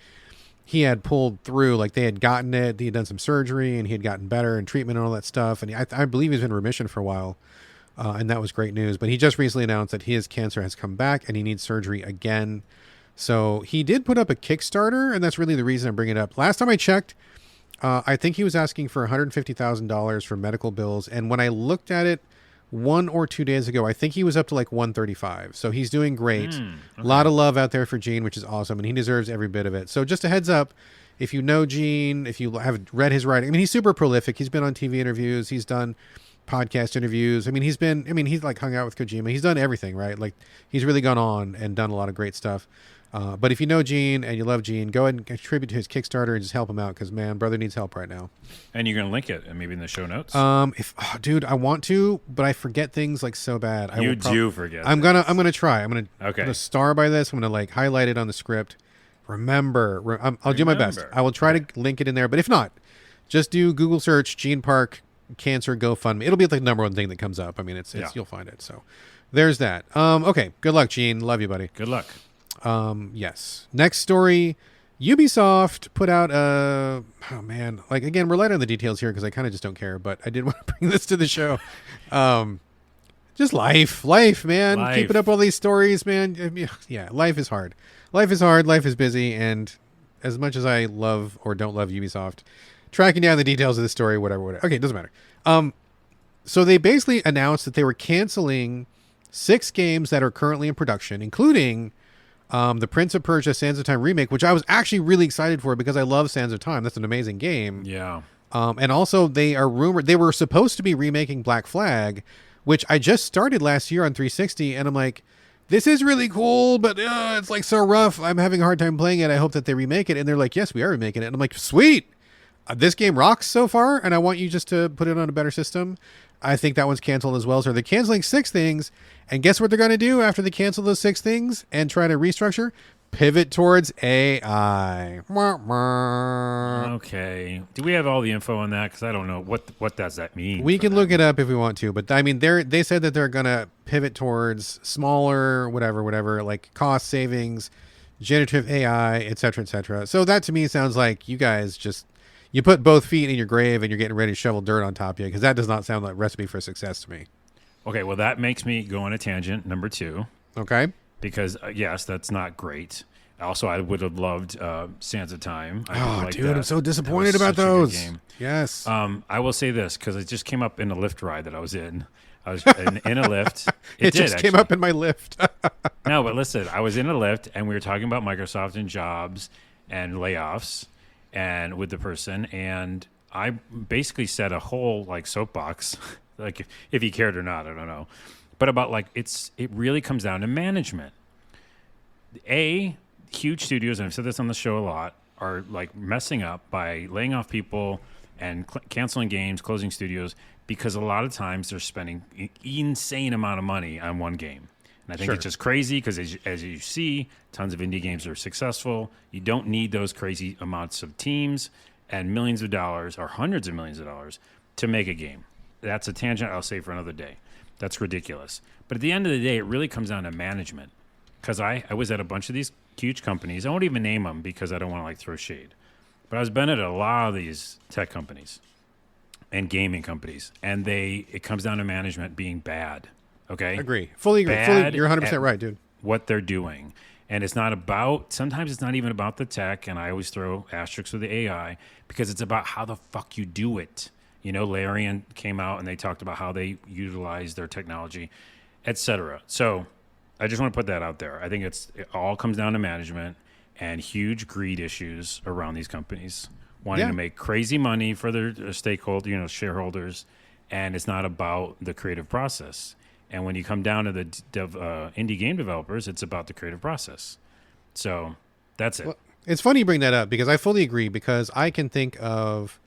[SPEAKER 1] he had pulled through, like they had gotten it. He had done some surgery and he had gotten better and treatment and all that stuff. And I believe he's been in remission for a while. And that was great news. But he just recently announced that his cancer has come back and he needs surgery again. So he did put up a Kickstarter, and that's really the reason I'm bringing it up. Last time I checked, I think he was asking for $150,000 for medical bills. And when I looked at it 1 or 2 days ago, I think he was up to like $135. So he's doing great.
[SPEAKER 2] Okay.
[SPEAKER 1] A lot of love out there for Gene, which is awesome. And he deserves every bit of it. So just a heads up, if you know Gene, if you have read his writing, I mean, he's super prolific. He's been on TV interviews. He's done podcast interviews. I mean, he's like hung out with Kojima. He's done everything, right? Like he's really gone on and done a lot of great stuff. But if you know Gene and you love Gene, go ahead and contribute to his Kickstarter and just help him out because, man, brother needs help right now.
[SPEAKER 2] And you're going to link it, and maybe in the show notes.
[SPEAKER 1] Dude, I want to, but I forget things like so bad.
[SPEAKER 2] You do forget.
[SPEAKER 1] I'm gonna try. I'm
[SPEAKER 2] Okay.
[SPEAKER 1] gonna star by this. I'm gonna like highlight it on the script. I'll do my best. I will try to link it in there. But if not, just do Google search Gene Park cancer GoFundMe. It'll be like the number one thing that comes up. I mean, it's you'll find it. So there's that. Okay. Good luck, Gene. Love you, buddy.
[SPEAKER 2] Good luck.
[SPEAKER 1] Yes. Next story. Ubisoft put out like again, we're light on the details here because I kind of just don't care, but I did want to bring this to the show. Just life, man.
[SPEAKER 2] Life.
[SPEAKER 1] Keeping up all these stories, man. I mean, yeah, life is hard. Life is busy, and as much as I love or don't love Ubisoft, tracking down the details of the story, whatever. Okay, it doesn't matter. So they basically announced that they were canceling 6 games that are currently in production, including the Prince of Persia Sands of Time remake, which I was actually really excited for because I love Sands of Time. That's an amazing game.
[SPEAKER 2] Yeah.
[SPEAKER 1] And also they were supposed to be remaking Black Flag, which I just started last year on 360. And I'm like, this is really cool, but it's like so rough. I'm having a hard time playing it. I hope that they remake it. And they're like, yes, we are remaking it. And I'm like, sweet. This game rocks so far. And I want you just to put it on a better system. I think that one's canceled as well. So they're canceling 6 things. And guess what they're going to do after they cancel those 6 things and try to restructure? Pivot towards AI.
[SPEAKER 2] Okay. Do we have all the info on that? Because I don't know. What does that mean?
[SPEAKER 1] We can look it up if we want to. But I mean, they said that they're going to pivot towards smaller, whatever, like cost savings, generative AI, et cetera, et cetera. So that to me sounds like you guys you put both feet in your grave and you're getting ready to shovel dirt on top of you, because that does not sound like a recipe for success to me.
[SPEAKER 2] Okay, well, that makes me go on a tangent, number 2.
[SPEAKER 1] Okay.
[SPEAKER 2] Because, yes, that's not great. Also, I would have loved Sands of Time. I
[SPEAKER 1] Oh,
[SPEAKER 2] like
[SPEAKER 1] dude,
[SPEAKER 2] that.
[SPEAKER 1] I'm so
[SPEAKER 2] That
[SPEAKER 1] disappointed
[SPEAKER 2] was
[SPEAKER 1] about
[SPEAKER 2] such a good
[SPEAKER 1] those.
[SPEAKER 2] game.
[SPEAKER 1] Yes.
[SPEAKER 2] I will say this because it just came up in a Lyft ride that I was in. I was in a Lyft.
[SPEAKER 1] It
[SPEAKER 2] did,
[SPEAKER 1] just came
[SPEAKER 2] actually.
[SPEAKER 1] up in my lift.
[SPEAKER 2] No, but listen, I was in a Lyft and we were talking about Microsoft and jobs and layoffs and with the person, and I basically said a whole like soapbox, like if he cared or not, I don't know, but about like it really comes down to management. Huge studios, and I've said this on the show a lot, are like messing up by laying off people and canceling games, closing studios, because a lot of times they're spending an insane amount of money on one game. And I think it's just crazy because as you see, tons of indie games are successful. You don't need those crazy amounts of teams and millions of dollars or hundreds of millions of dollars to make a game. That's a tangent I'll save for another day. That's ridiculous. But at the end of the day, it really comes down to management. Because I was at a bunch of these huge companies. I won't even name them because I don't want to like throw shade. But I was been at a lot of these tech companies and gaming companies, and it comes down to management being bad. Okay,
[SPEAKER 1] Agree. Fully agree.
[SPEAKER 2] Bad
[SPEAKER 1] You're 100%
[SPEAKER 2] at
[SPEAKER 1] right, dude.
[SPEAKER 2] what they're doing, and it's not about. Sometimes it's not even about the tech, and I always throw asterisks with the AI because it's about how the fuck you do it. You know, Larian came out and they talked about how they utilize their technology, etc. So I just want to put that out there. I think it all comes down to management and huge greed issues around these companies wanting to make crazy money for their stakeholders, shareholders, and it's not about the creative process. And when you come down to the indie game developers, it's about the creative process. So that's it.
[SPEAKER 1] Well, it's funny you bring that up because I fully agree, because I can think of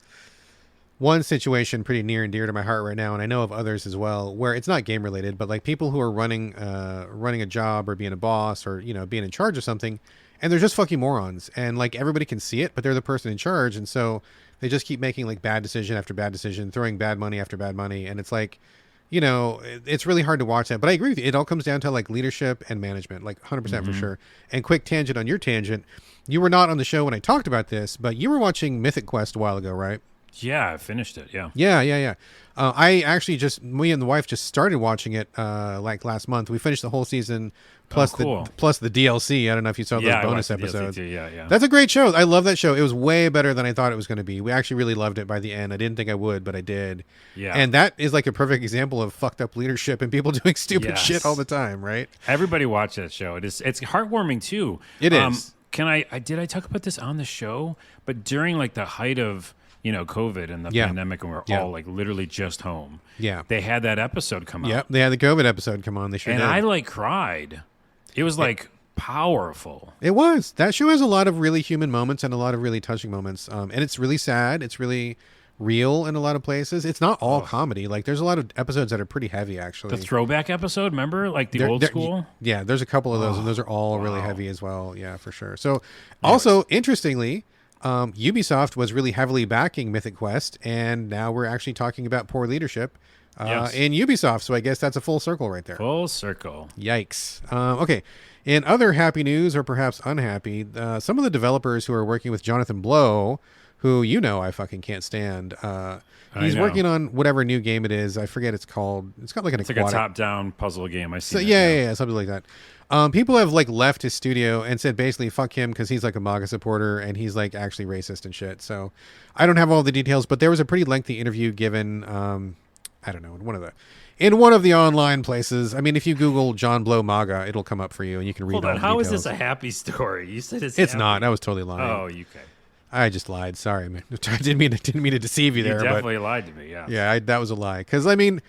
[SPEAKER 1] one situation pretty near and dear to my heart right now, and I know of others as well, where it's not game related, but like people who are running a job or being a boss or being in charge of something, and they're just fucking morons, and like everybody can see it, but they're the person in charge, and so they just keep making like bad decision after bad decision, throwing bad money after bad money, and it's like, it's really hard to watch that. But I agree with you. It all comes down to like leadership and management, like 100% for sure. And quick tangent on your tangent, you were not on the show when I talked about this, but you were watching Mythic Quest a while ago, right?
[SPEAKER 2] Yeah, I finished it. Yeah.
[SPEAKER 1] Yeah. I actually me and the wife just started watching it like last month. We finished the whole season plus the DLC. I don't know if you saw those bonus episodes.
[SPEAKER 2] Yeah.
[SPEAKER 1] That's a great show. I love that show. It was way better than I thought it was going to be. We actually really loved it by the end. I didn't think I would, but I did.
[SPEAKER 2] Yeah.
[SPEAKER 1] And that is like a perfect example of fucked up leadership and people doing stupid shit all the time, right?
[SPEAKER 2] Everybody watch that show. It's heartwarming too.
[SPEAKER 1] It is.
[SPEAKER 2] Did I talk about this on the show? But during like the height of COVID and the pandemic, and we're all like literally just home.
[SPEAKER 1] Yeah.
[SPEAKER 2] They had that episode come out.
[SPEAKER 1] Yep. They had the COVID episode come on. They sure
[SPEAKER 2] and
[SPEAKER 1] did.
[SPEAKER 2] I like cried. It was like powerful.
[SPEAKER 1] It was. That show has a lot of really human moments and a lot of really touching moments. And it's really sad. It's really real in a lot of places. It's not all comedy. Like there's a lot of episodes that are pretty heavy, actually.
[SPEAKER 2] The throwback episode, remember? Like the old school?
[SPEAKER 1] Yeah, there's a couple of those, and those are all really heavy as well. Yeah, for sure. So also, interestingly, Ubisoft was really heavily backing Mythic Quest, and now we're actually talking about poor leadership in Ubisoft. So I guess that's a full circle right there.
[SPEAKER 2] Full circle.
[SPEAKER 1] Yikes. Okay. In other happy news, or perhaps unhappy, some of the developers who are working with Jonathan Blow, who I fucking can't stand. He's working on whatever new game it is. I forget it's called. It's got like an aquatic.
[SPEAKER 2] Like a top-down puzzle game. I see.
[SPEAKER 1] So, yeah, something like that. People have like left his studio and said basically fuck him because he's like a MAGA supporter and he's like actually racist and shit. So I don't have all the details, but there was a pretty lengthy interview given. I don't know, in one of the online places. I mean, if you Google John Blow MAGA, it'll come up for you and you can read.
[SPEAKER 2] Hold
[SPEAKER 1] all
[SPEAKER 2] on,
[SPEAKER 1] the
[SPEAKER 2] how
[SPEAKER 1] details.
[SPEAKER 2] is this a happy story? You said it's
[SPEAKER 1] happy. Not. I was totally lying.
[SPEAKER 2] Oh, okay.
[SPEAKER 1] I just lied. Sorry, man. I didn't mean to deceive you there.
[SPEAKER 2] You definitely lied to me. Yeah.
[SPEAKER 1] Yeah, that was a lie. Because I mean,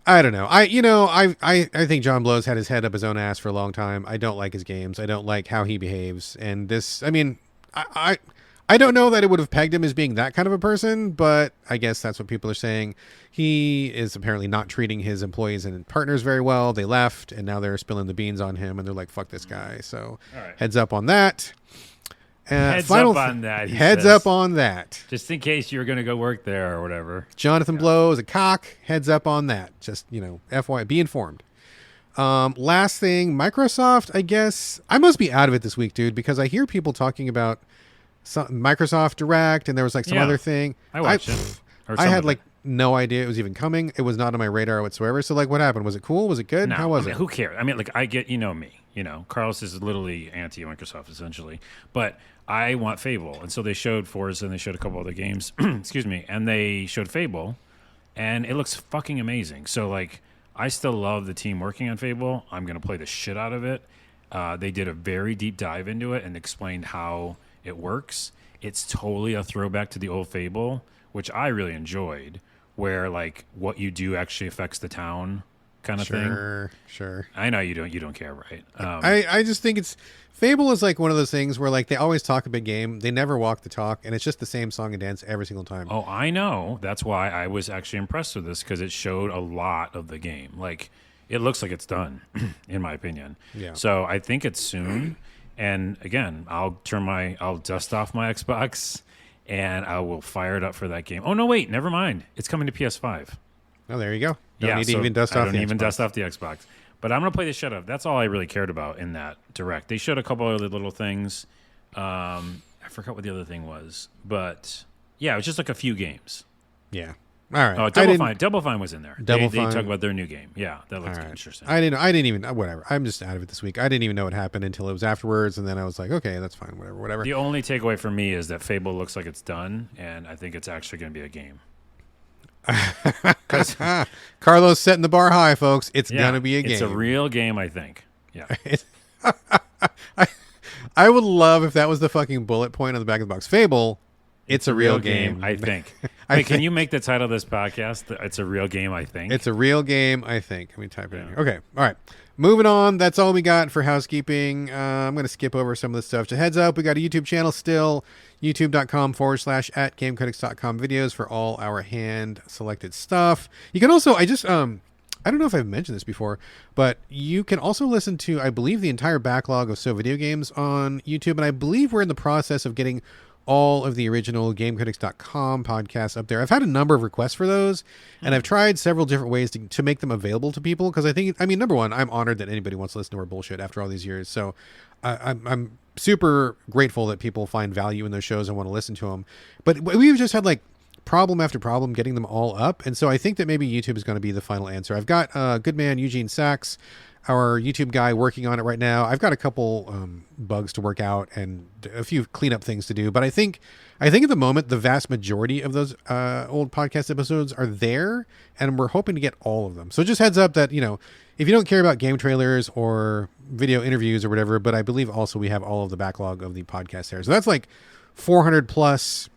[SPEAKER 1] I don't know. I think John Blow's had his head up his own ass for a long time. I don't like his games. I don't like how he behaves. And this, I mean, I don't know that it would have pegged him as being that kind of a person, but I guess that's what people are saying. He is apparently not treating his employees and partners very well. They left, and now they're spilling the beans on him, and they're like, "Fuck this guy." So, heads up on that.
[SPEAKER 2] Heads up on that.
[SPEAKER 1] Heads up on that.
[SPEAKER 2] Just in case you were going to go work there or whatever.
[SPEAKER 1] Jonathan Blow is a cock. Heads up on that. Just, FYI, be informed. Last thing, Microsoft, I guess. I must be out of it this week, dude, because I hear people talking about Microsoft Direct, and there was like some other thing.
[SPEAKER 2] I watched it.
[SPEAKER 1] I had like no idea it was even coming. It was not on my radar whatsoever. So like, what happened? Was it cool? Was it good?
[SPEAKER 2] No,
[SPEAKER 1] How was
[SPEAKER 2] I mean,
[SPEAKER 1] it?
[SPEAKER 2] who cares? I mean, like, I get, me, Carlos is literally anti-Microsoft, essentially. But I want Fable. And so they showed Forza and they showed a couple other games, excuse me, and they showed Fable, and it looks fucking amazing. So, like, I still love the team working on Fable. I'm going to play the shit out of it. They did a very deep dive into it and explained how it works. It's totally a throwback to the old Fable, which I really enjoyed, where, like, what you do actually affects the town kind of thing.
[SPEAKER 1] Sure.
[SPEAKER 2] I know you don't care, right?
[SPEAKER 1] I just think Fable is like one of those things where like they always talk a big game, they never walk the talk, and it's just the same song and dance every single time.
[SPEAKER 2] Oh, I know. That's why I was actually impressed with this, because it showed a lot of the game. Like, it looks like it's done, in my opinion.
[SPEAKER 1] Yeah.
[SPEAKER 2] So I think it's soon. And again, I'll dust off my Xbox and I will fire it up for that game. Oh no, wait, never mind. It's coming to PS5.
[SPEAKER 1] Oh, there you go. Don't need to
[SPEAKER 2] so
[SPEAKER 1] even dust
[SPEAKER 2] I
[SPEAKER 1] off
[SPEAKER 2] don't
[SPEAKER 1] the
[SPEAKER 2] even
[SPEAKER 1] Xbox.
[SPEAKER 2] dust off the Xbox. But I'm gonna play the shit out of it. That's all I really cared about in that direct. They showed a couple other little things. I forgot what the other thing was, but yeah, it was just like a few games.
[SPEAKER 1] Yeah. All right.
[SPEAKER 2] Oh, Double Fine was in there.
[SPEAKER 1] Double
[SPEAKER 2] They
[SPEAKER 1] Fine.
[SPEAKER 2] talk about their new game. Yeah, that looks
[SPEAKER 1] All right.
[SPEAKER 2] interesting.
[SPEAKER 1] I didn't even, whatever. I'm just out of it this week. I didn't even know what happened until it was afterwards, and then I was like, okay, that's fine, whatever.
[SPEAKER 2] The only takeaway for me is that Fable looks like it's done, and I think it's actually going to be a game.
[SPEAKER 1] Carlos setting the bar high, folks. It's gonna be a game.
[SPEAKER 2] It's a real game, I think. Yeah.
[SPEAKER 1] I would love if that was the fucking bullet point on the back of the box. Fable, it's a real game.
[SPEAKER 2] I think. Wait, can you make the title of this podcast? It's a real game, I think.
[SPEAKER 1] It's a real game, I think. Let me type it in here. Okay. All right. Moving on. That's all we got for housekeeping. I'm going to skip over some of this stuff. Just heads up, we got a YouTube channel still. youtube.com/@gamecritics.com videos for all our hand selected stuff. You can also, I don't know if I've mentioned this before, but you can also listen to, I believe, the entire backlog of So Video Games on YouTube. And I believe we're in the process of getting all of the original GameCritics.com podcasts up there. I've had a number of requests for those, and I've tried several different ways to make them available to people, because I think, number one, I'm honored that anybody wants to listen to our bullshit after all these years. So I'm super grateful that people find value in those shows and want to listen to them. But we've just had like problem after problem getting them all up, and so I think that maybe YouTube is going to be the final answer. I've got good man Eugene Sachs, our YouTube guy, working on it right now. I've got a couple bugs to work out and a few cleanup things to do, but I think at the moment the vast majority of those old podcast episodes are there, and we're hoping to get all of them. So just heads up that, if you don't care about game trailers or video interviews or whatever, but I believe also we have all of the backlog of the podcast there. So that's like 400 plus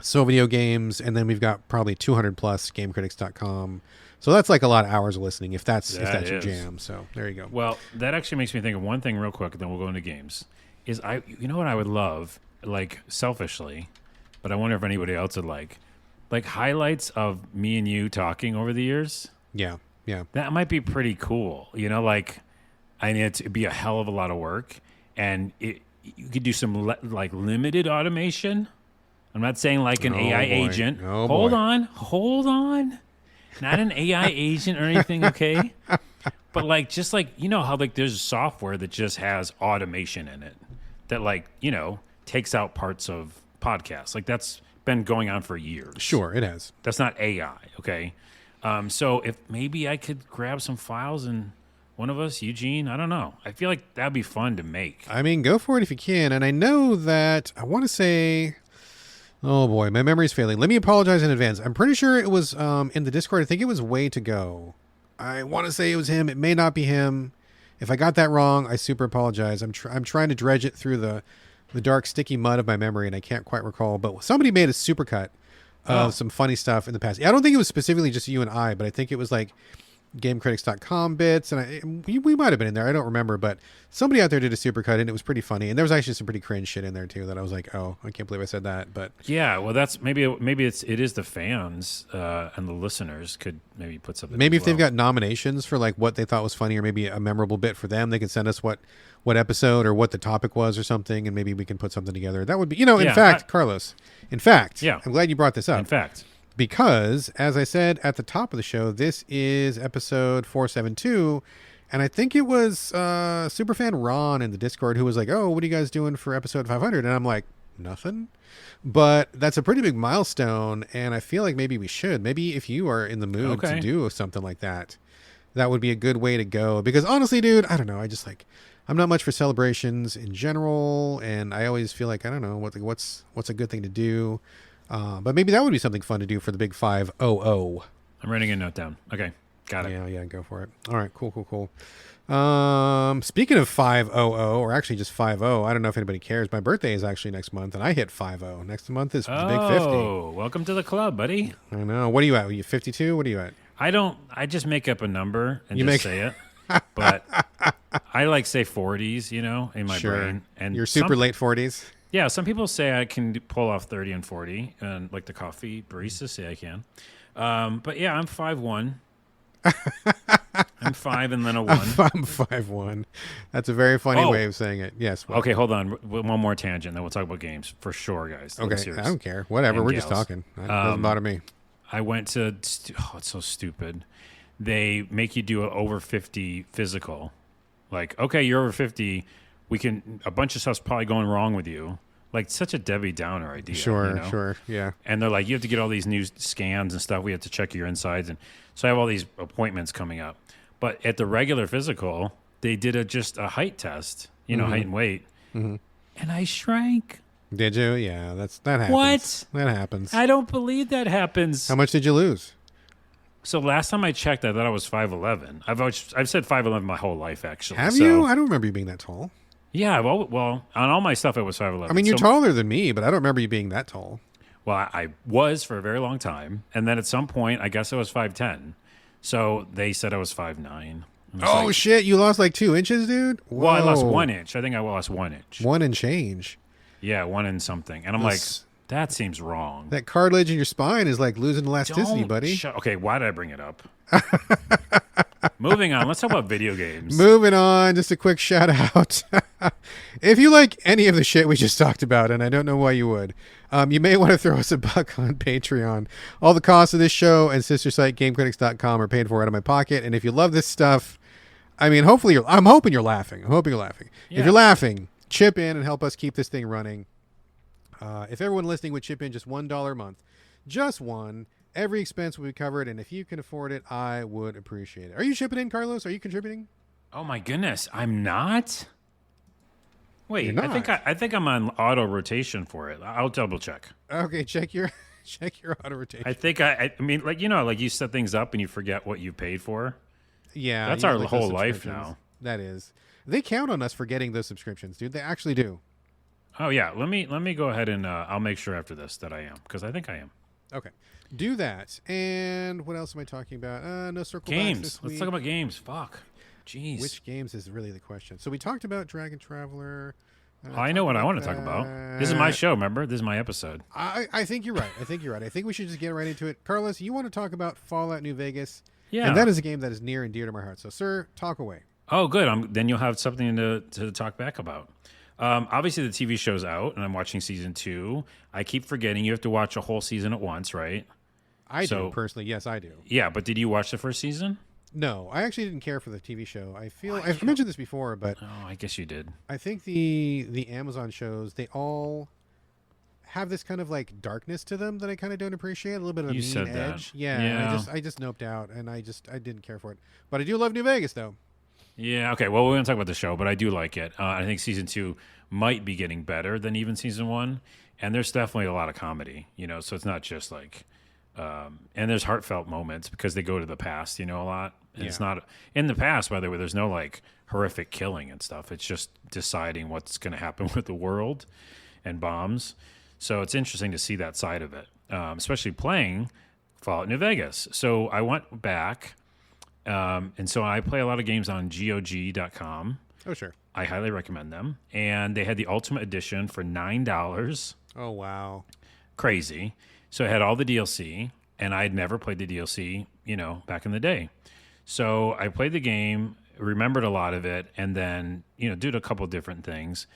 [SPEAKER 1] So Video Games, and then we've got probably 200 plus GameCritics.com. So that's like a lot of hours of listening if that's your jam. So there you go.
[SPEAKER 2] Well, that actually makes me think of one thing real quick, and then we'll go into games. You know what I would love, like selfishly, but I wonder if anybody else would like highlights of me and you talking over the years.
[SPEAKER 1] Yeah.
[SPEAKER 2] That might be pretty cool. I need it to be a hell of a lot of work, and you could do some limited automation. I'm not saying like an AI agent.
[SPEAKER 1] Oh,
[SPEAKER 2] hold on. Not an AI agent or anything, okay? But just how there's software that just has automation in it that takes out parts of podcasts. Like that's been going on for years.
[SPEAKER 1] Sure, it has.
[SPEAKER 2] That's not AI, okay? So if maybe I could grab some files and one of us, Eugene, I don't know. I feel like that'd be fun to make.
[SPEAKER 1] Go for it if you can. And I know that I want to say, oh boy, my memory's failing. Let me apologize in advance. I'm pretty sure it was in the Discord. I think it was Way to Go. I want to say it was him. It may not be him. If I got that wrong, I super apologize. I'm trying to dredge it through the dark, sticky mud of my memory, and I can't quite recall. But somebody made a supercut of some funny stuff in the past. I don't think it was specifically just you and I, but I think it was like GameCritics.com bits, and we might have been in there. I don't remember, but somebody out there did a supercut, and it was pretty funny. And there was actually some pretty cringe shit in there too that I was like, oh, I can't believe I said that. But
[SPEAKER 2] yeah, well, that's maybe it is the fans and the listeners could maybe put something.
[SPEAKER 1] Maybe if they've got nominations for like what they thought was funny, or maybe a memorable bit for them, they can send us what episode or what the topic was or something, and maybe we can put something together. That would be, in fact, Carlos. In fact,
[SPEAKER 2] yeah, I'm
[SPEAKER 1] glad you brought this up.
[SPEAKER 2] In fact.
[SPEAKER 1] Because, as I said at the top of the show, this is episode 472, and I think it was superfan Ron in the Discord who was like, oh, what are you guys doing for episode 500? And I'm like, nothing. But that's a pretty big milestone, and I feel like maybe we should. Maybe if you are in the mood to
[SPEAKER 2] Okay.
[SPEAKER 1] do something like that, that would be a good way to go. Because honestly, dude, I don't know. I just like I'm not much for celebrations in general, and I always feel like I don't know what's a good thing to do. But maybe that would be something fun to do for the big 500.
[SPEAKER 2] I'm writing a note down. Okay, got it.
[SPEAKER 1] Yeah, go for it. All right, cool. Speaking of 500, or actually just 50, I don't know if anybody cares. My birthday is actually next month, and I hit 50. Next month is the big 50.
[SPEAKER 2] Oh, welcome to the club, buddy.
[SPEAKER 1] I know. What are you at? Are you 52? What are you at?
[SPEAKER 2] I just make up a number and
[SPEAKER 1] You
[SPEAKER 2] just
[SPEAKER 1] make-
[SPEAKER 2] say it. But I like say 40s, in my brain. And
[SPEAKER 1] you're super late 40s.
[SPEAKER 2] Yeah, some people say I can pull off 30 and 40, and like the coffee baristas say I can. But yeah, I'm 5'1". I'm 5 and then a 1.
[SPEAKER 1] I'm 5'1". That's a very funny way of saying it. Yes.
[SPEAKER 2] Okay, hold on. One more tangent, then we'll talk about games for sure, guys.
[SPEAKER 1] Okay, I don't care. Whatever.
[SPEAKER 2] And
[SPEAKER 1] We're just
[SPEAKER 2] gals.
[SPEAKER 1] talking. It doesn't bother me.
[SPEAKER 2] I went to. It's so stupid. They make you do an over 50 physical. Like, okay, you're over 50. A bunch of stuff's probably going wrong with you. Like, such a Debbie Downer idea.
[SPEAKER 1] Sure. Yeah.
[SPEAKER 2] And they're like, you have to get all these new scans and stuff. We have to check your insides. And so I have all these appointments coming up. But at the regular physical, they did just a height test, height and weight. Mm-hmm. And I shrank.
[SPEAKER 1] Did you? Yeah, that happens.
[SPEAKER 2] What?
[SPEAKER 1] That happens.
[SPEAKER 2] I don't believe that happens.
[SPEAKER 1] How much did you lose?
[SPEAKER 2] So last time I checked, I thought I was 5'11". I've said 5'11" my whole life, actually.
[SPEAKER 1] Have you? I don't remember you being that tall.
[SPEAKER 2] Yeah, well, on all my stuff, it was 5'11".
[SPEAKER 1] I mean, you're taller than me, but I don't remember you being that tall.
[SPEAKER 2] Well, I was for a very long time. And then at some point, I guess I was 5'10". So they said I was 5'9".
[SPEAKER 1] Oh, shit. You lost like 2 inches, dude? Whoa.
[SPEAKER 2] Well, I lost 1 inch. I think I lost 1 inch.
[SPEAKER 1] 1 and change.
[SPEAKER 2] Yeah, 1 and something. And I'm like, that seems wrong.
[SPEAKER 1] That cartilage in your spine is like losing elasticity, buddy.
[SPEAKER 2] Okay, why did I bring it up? Moving on. Let's talk about video games.
[SPEAKER 1] Moving on. Just a quick shout out. If you like any of the shit we just talked about, and I don't know why you would, you may want to throw us a buck on Patreon. All the costs of this show and sister site GameCritics.com are paid for out of my pocket. And if you love this stuff, I mean, I'm hoping you're laughing.
[SPEAKER 2] Yeah.
[SPEAKER 1] If you're laughing, chip in and help us keep this thing running. If everyone listening would chip in just $1 a month, just one, every expense will be covered, and if you can afford it, I would appreciate it. Are you chipping in, Carlos? Are you contributing?
[SPEAKER 2] Oh my goodness, I'm not. Wait,
[SPEAKER 1] You're not.
[SPEAKER 2] I think I'm on auto rotation for it. I'll double check.
[SPEAKER 1] Okay, check your auto rotation.
[SPEAKER 2] I think I mean, like like you set things up and you forget what you paid for.
[SPEAKER 1] Yeah,
[SPEAKER 2] That's
[SPEAKER 1] you
[SPEAKER 2] our
[SPEAKER 1] have, like,
[SPEAKER 2] whole
[SPEAKER 1] those
[SPEAKER 2] life
[SPEAKER 1] subscriptions.
[SPEAKER 2] now.
[SPEAKER 1] That is. They count on us for getting those subscriptions, dude. They actually do.
[SPEAKER 2] Oh yeah, let me go ahead and I'll make sure after this that I am, because I think I am.
[SPEAKER 1] Okay, do that. And what else am I talking about? No circle
[SPEAKER 2] Games.
[SPEAKER 1] backs this
[SPEAKER 2] Let's
[SPEAKER 1] week.
[SPEAKER 2] talk about games. Fuck. Jeez.
[SPEAKER 1] Which games is really the question. So we talked about Dragon Traveler.
[SPEAKER 2] I know what I want to talk about. This is my show, remember? This is my episode.
[SPEAKER 1] I think you're right. I think we should just get right into it. Carlos, you want to talk about Fallout New Vegas?
[SPEAKER 2] Yeah.
[SPEAKER 1] And that is a game that is near and dear to my heart. So, sir, talk away.
[SPEAKER 2] Oh, good. Then you'll have something to talk back about. Obviously, the TV show's out, and I'm watching season 2. I keep forgetting you have to watch a whole season at once, right?
[SPEAKER 1] I do, personally. Yes, I do.
[SPEAKER 2] Yeah, but did you watch the first season?
[SPEAKER 1] No, I actually didn't care for the TV show. I've mentioned this before, but
[SPEAKER 2] Oh, I guess you did.
[SPEAKER 1] I think the Amazon shows, they all have this kind of like darkness to them that I kind of don't appreciate. A little bit of a
[SPEAKER 2] You
[SPEAKER 1] mean
[SPEAKER 2] said that.
[SPEAKER 1] edge. Yeah,
[SPEAKER 2] Yeah.
[SPEAKER 1] I just noped out, and I didn't care for it. But I do love New Vegas, though.
[SPEAKER 2] Yeah, okay. Well, we're going to talk about the show, but I do like it. I think season 2 might be getting better than even season 1. And there's definitely a lot of comedy, so it's not just like, and there's heartfelt moments because they go to the past, a lot. And It's not in the past, by the way, there's no like horrific killing and stuff. It's just deciding what's going to happen with the world and bombs. So it's interesting to see that side of it, especially playing Fallout New Vegas. So I went back, and so I play a lot of games on GOG.com.
[SPEAKER 1] Oh, sure.
[SPEAKER 2] I highly recommend them. And they had the Ultimate Edition for $9.
[SPEAKER 1] Oh, wow.
[SPEAKER 2] Crazy. So it had all the DLC, and I had never played the DLC, back in the day. So I played the game, remembered a lot of it, and then, did a couple different things.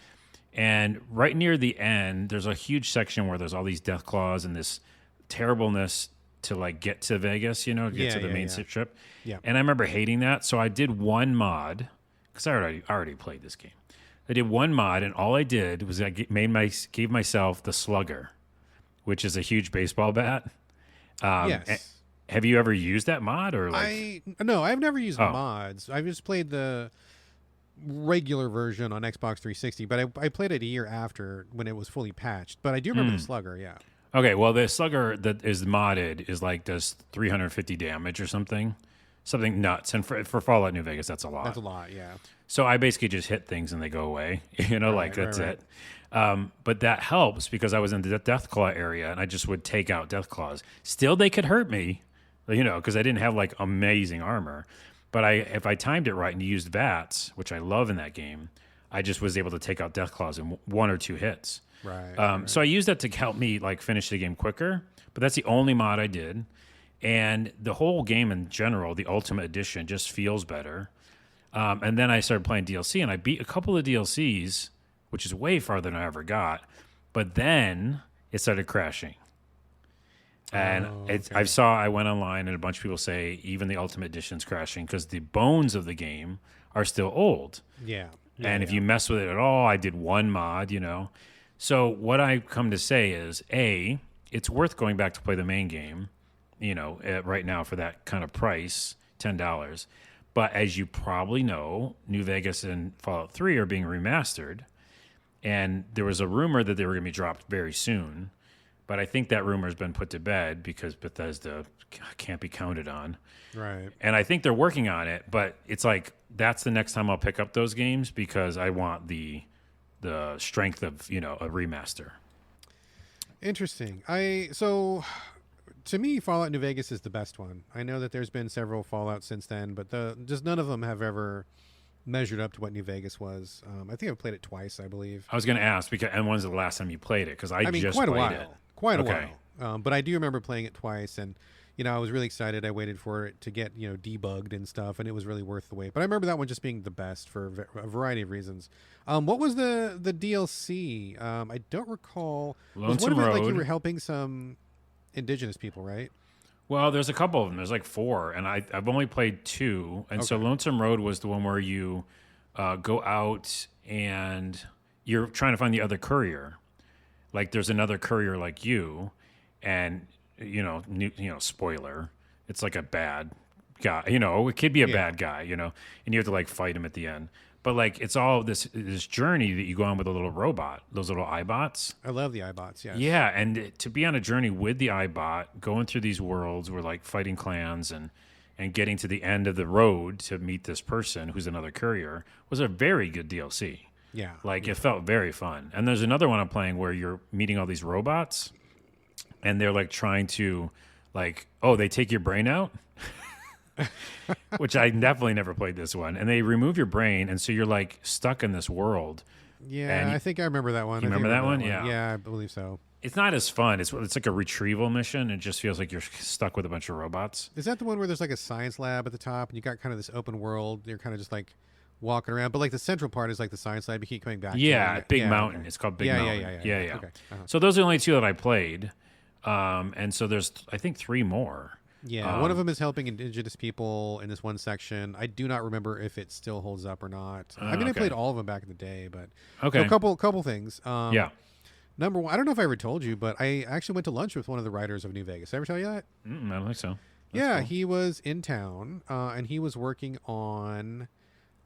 [SPEAKER 2] And right near the end, there's a huge section where there's all these death claws and this terribleness to like get to Vegas, to get to the main trip.
[SPEAKER 1] Yeah.
[SPEAKER 2] And I remember hating that. So I did one mod, because I already played this game. I did one mod, and all I did was I gave myself the Slugger, which is a huge baseball bat.
[SPEAKER 1] Yes.
[SPEAKER 2] Have you ever used that mod or
[SPEAKER 1] No, I've never used
[SPEAKER 2] Oh.
[SPEAKER 1] mods. I've just played the regular version on Xbox 360, but I played it a year after when it was fully patched. But I do remember the Slugger, yeah.
[SPEAKER 2] Okay, well, the Slugger that is modded is like does 350 damage or something nuts. And for Fallout New Vegas, that's a lot.
[SPEAKER 1] That's a lot, yeah.
[SPEAKER 2] So I basically just hit things and they go away. Like that's
[SPEAKER 1] right.
[SPEAKER 2] it. But that helps because I was in the Deathclaw area and I just would take out Deathclaws. Still, they could hurt me, because I didn't have like amazing armor. But if I timed it right and used VATS, which I love in that game, I just was able to take out Deathclaws in one or two hits.
[SPEAKER 1] Right.
[SPEAKER 2] So I used that to help me like finish the game quicker. But that's the only mod I did. And the whole game in general, the Ultimate Edition, just feels better. And then I started playing DLC, and I beat a couple of DLCs, which is way farther than I ever got. But then it started crashing. And I went online, and a bunch of people say even the Ultimate Edition's crashing because the bones of the game are still old.
[SPEAKER 1] Yeah.
[SPEAKER 2] And if you mess with it at all, I did one mod, So what I come to say is, A, it's worth going back to play the main game, right now for that kind of price, $10. But as you probably know, New Vegas and Fallout 3 are being remastered. And there was a rumor that they were going to be dropped very soon. But I think that rumor has been put to bed because Bethesda can't be counted on.
[SPEAKER 1] Right.
[SPEAKER 2] And I think they're working on it. But it's like that's the next time I'll pick up those games because I want the strength of, a remaster.
[SPEAKER 1] Interesting. So to me, Fallout New Vegas is the best one. I know that there's been several Fallout since then, but just none of them have ever measured up to what New Vegas was. I think I've played it twice, I believe.
[SPEAKER 2] I was going to ask, and when's the last time you played it? Because I just
[SPEAKER 1] quite a
[SPEAKER 2] played
[SPEAKER 1] while.
[SPEAKER 2] it.
[SPEAKER 1] Quite a
[SPEAKER 2] Okay.
[SPEAKER 1] while. But I do remember playing it twice, and I was really excited. I waited for it to get debugged and stuff, and it was really worth the wait. But I remember that one just being the best for a variety of reasons. What was the DLC? I don't recall. Was one
[SPEAKER 2] Lonesome
[SPEAKER 1] of it like you
[SPEAKER 2] Road.
[SPEAKER 1] were helping some indigenous people, right?
[SPEAKER 2] Well, there's a couple of them. There's like 4, and I've only played 2. And so
[SPEAKER 1] Okay.
[SPEAKER 2] Lonesome Road was the one where you go out and you're trying to find the other courier. Like there's another courier like you, and spoiler, it's like a bad guy. It could be a bad guy. And you have to like fight him at the end. But like it's all this journey that you go on with a little robot, those little iBots.
[SPEAKER 1] I love the iBots. Yes.
[SPEAKER 2] Yeah, and to be on a journey with the iBot, going through these worlds, we're like fighting clans and getting to the end of the road to meet this person who's another courier was a very good DLC.
[SPEAKER 1] Yeah.
[SPEAKER 2] Like it felt very fun. And there's another one I'm playing where you're meeting all these robots and they're like trying to they take your brain out. Which I definitely never played this one. And they remove your brain and so you're like stuck in this world.
[SPEAKER 1] Yeah, I think I remember that one.
[SPEAKER 2] You remember that one? Yeah.
[SPEAKER 1] Yeah, I believe so.
[SPEAKER 2] It's not as fun. It's like a retrieval mission. It just feels like you're stuck with a bunch of robots.
[SPEAKER 1] Is that the one where there's like a science lab at the top and you got kind of this open world? You're kind of just like walking around, but like the central part is like the science lab. You keep coming back.
[SPEAKER 2] Yeah,
[SPEAKER 1] to
[SPEAKER 2] Big
[SPEAKER 1] yeah,
[SPEAKER 2] Mountain.
[SPEAKER 1] Okay.
[SPEAKER 2] It's called Big
[SPEAKER 1] Yeah,
[SPEAKER 2] Mountain.
[SPEAKER 1] yeah.
[SPEAKER 2] Yeah.
[SPEAKER 1] Okay. Uh-huh.
[SPEAKER 2] So those are the only 2 that I played. And so there's, I think, 3 more.
[SPEAKER 1] Yeah, one of them is helping indigenous people in this one section. I do not remember if it still holds up or not. I mean, I
[SPEAKER 2] okay.
[SPEAKER 1] played all of them back in the day, but
[SPEAKER 2] Okay.
[SPEAKER 1] So a couple things.
[SPEAKER 2] Yeah.
[SPEAKER 1] Number one, I don't know if I ever told you, but I actually went to lunch with one of the writers of New Vegas. Did I ever tell you that?
[SPEAKER 2] I don't think so.
[SPEAKER 1] Yeah,
[SPEAKER 2] cool.
[SPEAKER 1] he was in town, and he was working on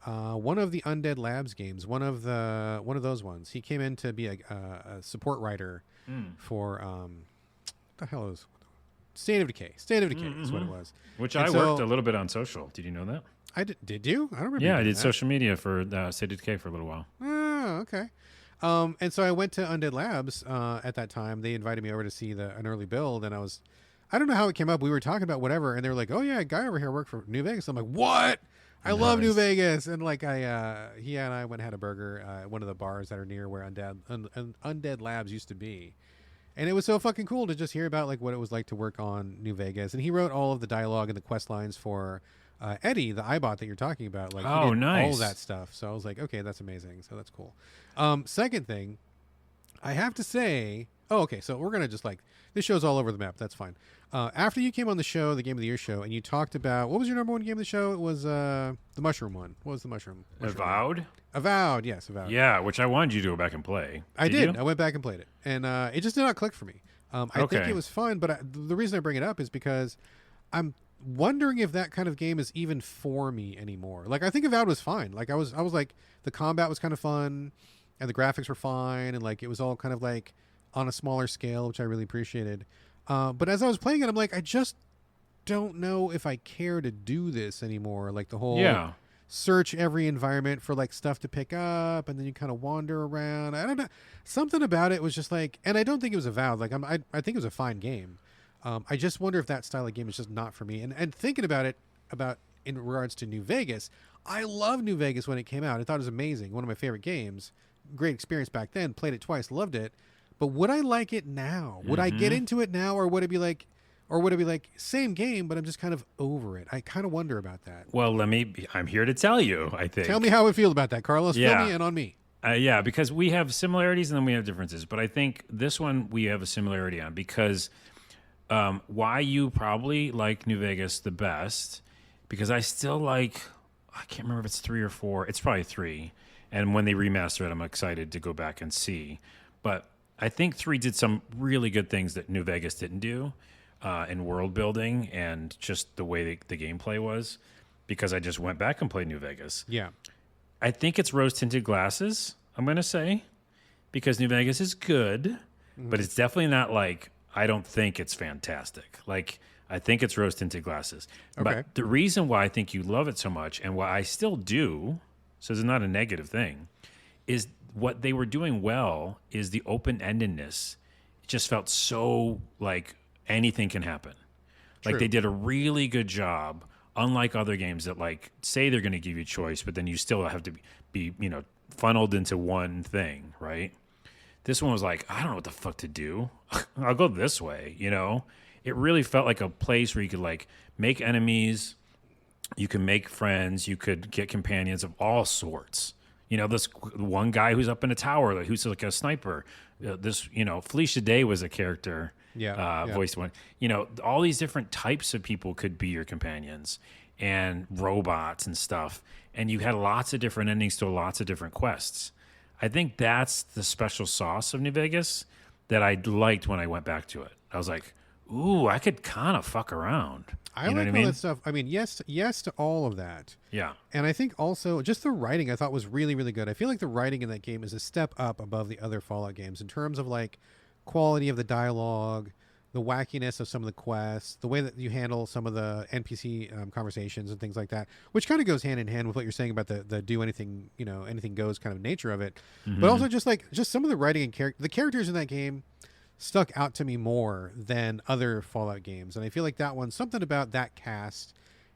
[SPEAKER 1] one of the Undead Labs games, one of those ones. He came in to be a support writer for what the hell is State of Decay. State of Decay is what it was.
[SPEAKER 2] Which
[SPEAKER 1] And
[SPEAKER 2] I
[SPEAKER 1] so-
[SPEAKER 2] worked a little bit on social. Did you know that?
[SPEAKER 1] I did. Did you? I don't remember.
[SPEAKER 2] Yeah,
[SPEAKER 1] you
[SPEAKER 2] I
[SPEAKER 1] doing
[SPEAKER 2] did
[SPEAKER 1] that.
[SPEAKER 2] social media for State of Decay for a little while.
[SPEAKER 1] Oh, okay. And so I went to Undead Labs at that time. They invited me over to see an early build, and I don't know how it came up. We were talking about whatever, and they were like, "Oh yeah, a guy over here worked for New Vegas." I'm like, "What? I love New Vegas!" And like he and I went and had a burger at one of the bars that are near where Undead Labs used to be. And it was so fucking cool to just hear about like what it was like to work on New Vegas. And he wrote all of the dialogue and the quest lines for Eddie, the iBot that you're talking about. Like, he did all
[SPEAKER 2] nice.
[SPEAKER 1] of that stuff. So I was like, okay, that's amazing. So that's cool. Second thing, I have to say, Oh, okay. So we're gonna just like this show's all over the map. That's fine. After you came on the show, the Game of the Year show, and you talked about what was your number one game of the show? It was the mushroom one. What was the mushroom?
[SPEAKER 2] Avowed?
[SPEAKER 1] Avowed. Yes, Avowed.
[SPEAKER 2] Yeah, which I wanted you to go back and play.
[SPEAKER 1] I did.
[SPEAKER 2] You?
[SPEAKER 1] I went back and played it, and it just did not click for me. I think
[SPEAKER 2] Okay.
[SPEAKER 1] it was fun, but the reason I bring it up is because I'm wondering if that kind of game is even for me anymore. Like I think Avowed was fine. Like I was like the combat was kind of fun, and the graphics were fine, and like it was all kind of like on a smaller scale, which I really appreciated. But as I was playing it, I'm like, I just don't know if I care to do this anymore. Like the whole
[SPEAKER 2] Yeah.
[SPEAKER 1] search every environment for like stuff to pick up, and then you kind of wander around. I don't know. Something about it was just like, and I don't think it was Avowed. Like I think it was a fine game. I just wonder if that style of game is just not for me. And thinking about it, about in regards to New Vegas, I loved New Vegas when it came out. I thought it was amazing. One of my favorite games. Great experience back then. Played it twice. Loved it. But would I like it now? Would I get into it now, or would it be like, same game, but I'm just kind of over it? I kind of wonder about that.
[SPEAKER 2] Well, I'm here to tell you, I think.
[SPEAKER 1] Tell me how I feel about that, Carlos.
[SPEAKER 2] Yeah.
[SPEAKER 1] Fill me in on me.
[SPEAKER 2] Yeah, because we have similarities and then we have differences. But I think this one we have a similarity on because why you probably like New Vegas the best, because I still like, I can't remember if it's 3 or 4. It's probably 3. And when they remaster it, I'm excited to go back and see. But I think 3 did some really good things that New Vegas didn't do in world building and just the way the gameplay was, because I just went back and played New Vegas.
[SPEAKER 1] Yeah.
[SPEAKER 2] I think it's rose-tinted glasses, I'm going to say, because New Vegas is good, but it's definitely not like, I don't think it's fantastic. Like, I think it's rose-tinted glasses.
[SPEAKER 1] Okay.
[SPEAKER 2] But the reason why I think you love it so much, and why I still do, so it's not a negative thing, is what they were doing well is the open-endedness. It just felt so like anything can happen. Like
[SPEAKER 1] True.
[SPEAKER 2] they did a really good job, unlike other games that like say they're going to give you choice, but then you still have to be funneled into one thing, right? This one was like, I don't know what the fuck to do. I'll go this way, It really felt like a place where you could like make enemies, you can make friends, you could get companions of all sorts. This one guy who's up in a tower, who's like a sniper. Felicia Day was a character.
[SPEAKER 1] Yeah.
[SPEAKER 2] Voiced one. All these different types of people could be your companions, and robots and stuff. And you had lots of different endings to lots of different quests. I think that's the special sauce of New Vegas that I liked when I went back to it. I was like, ooh, I could kind of fuck around.
[SPEAKER 1] I like all that stuff. I mean, yes to all of that.
[SPEAKER 2] Yeah.
[SPEAKER 1] And I think also just the writing I thought was really, really good. I feel like the writing in that game is a step up above the other Fallout games in terms of like quality of the dialogue, the wackiness of some of the quests, the way that you handle some of the NPC conversations and things like that, which kind of goes hand in hand with what you're saying about the do anything, anything goes kind of nature of it.
[SPEAKER 2] Mm-hmm.
[SPEAKER 1] But also just some of the writing and the characters in that game stuck out to me more than other Fallout games. And I feel like that one, something about that cast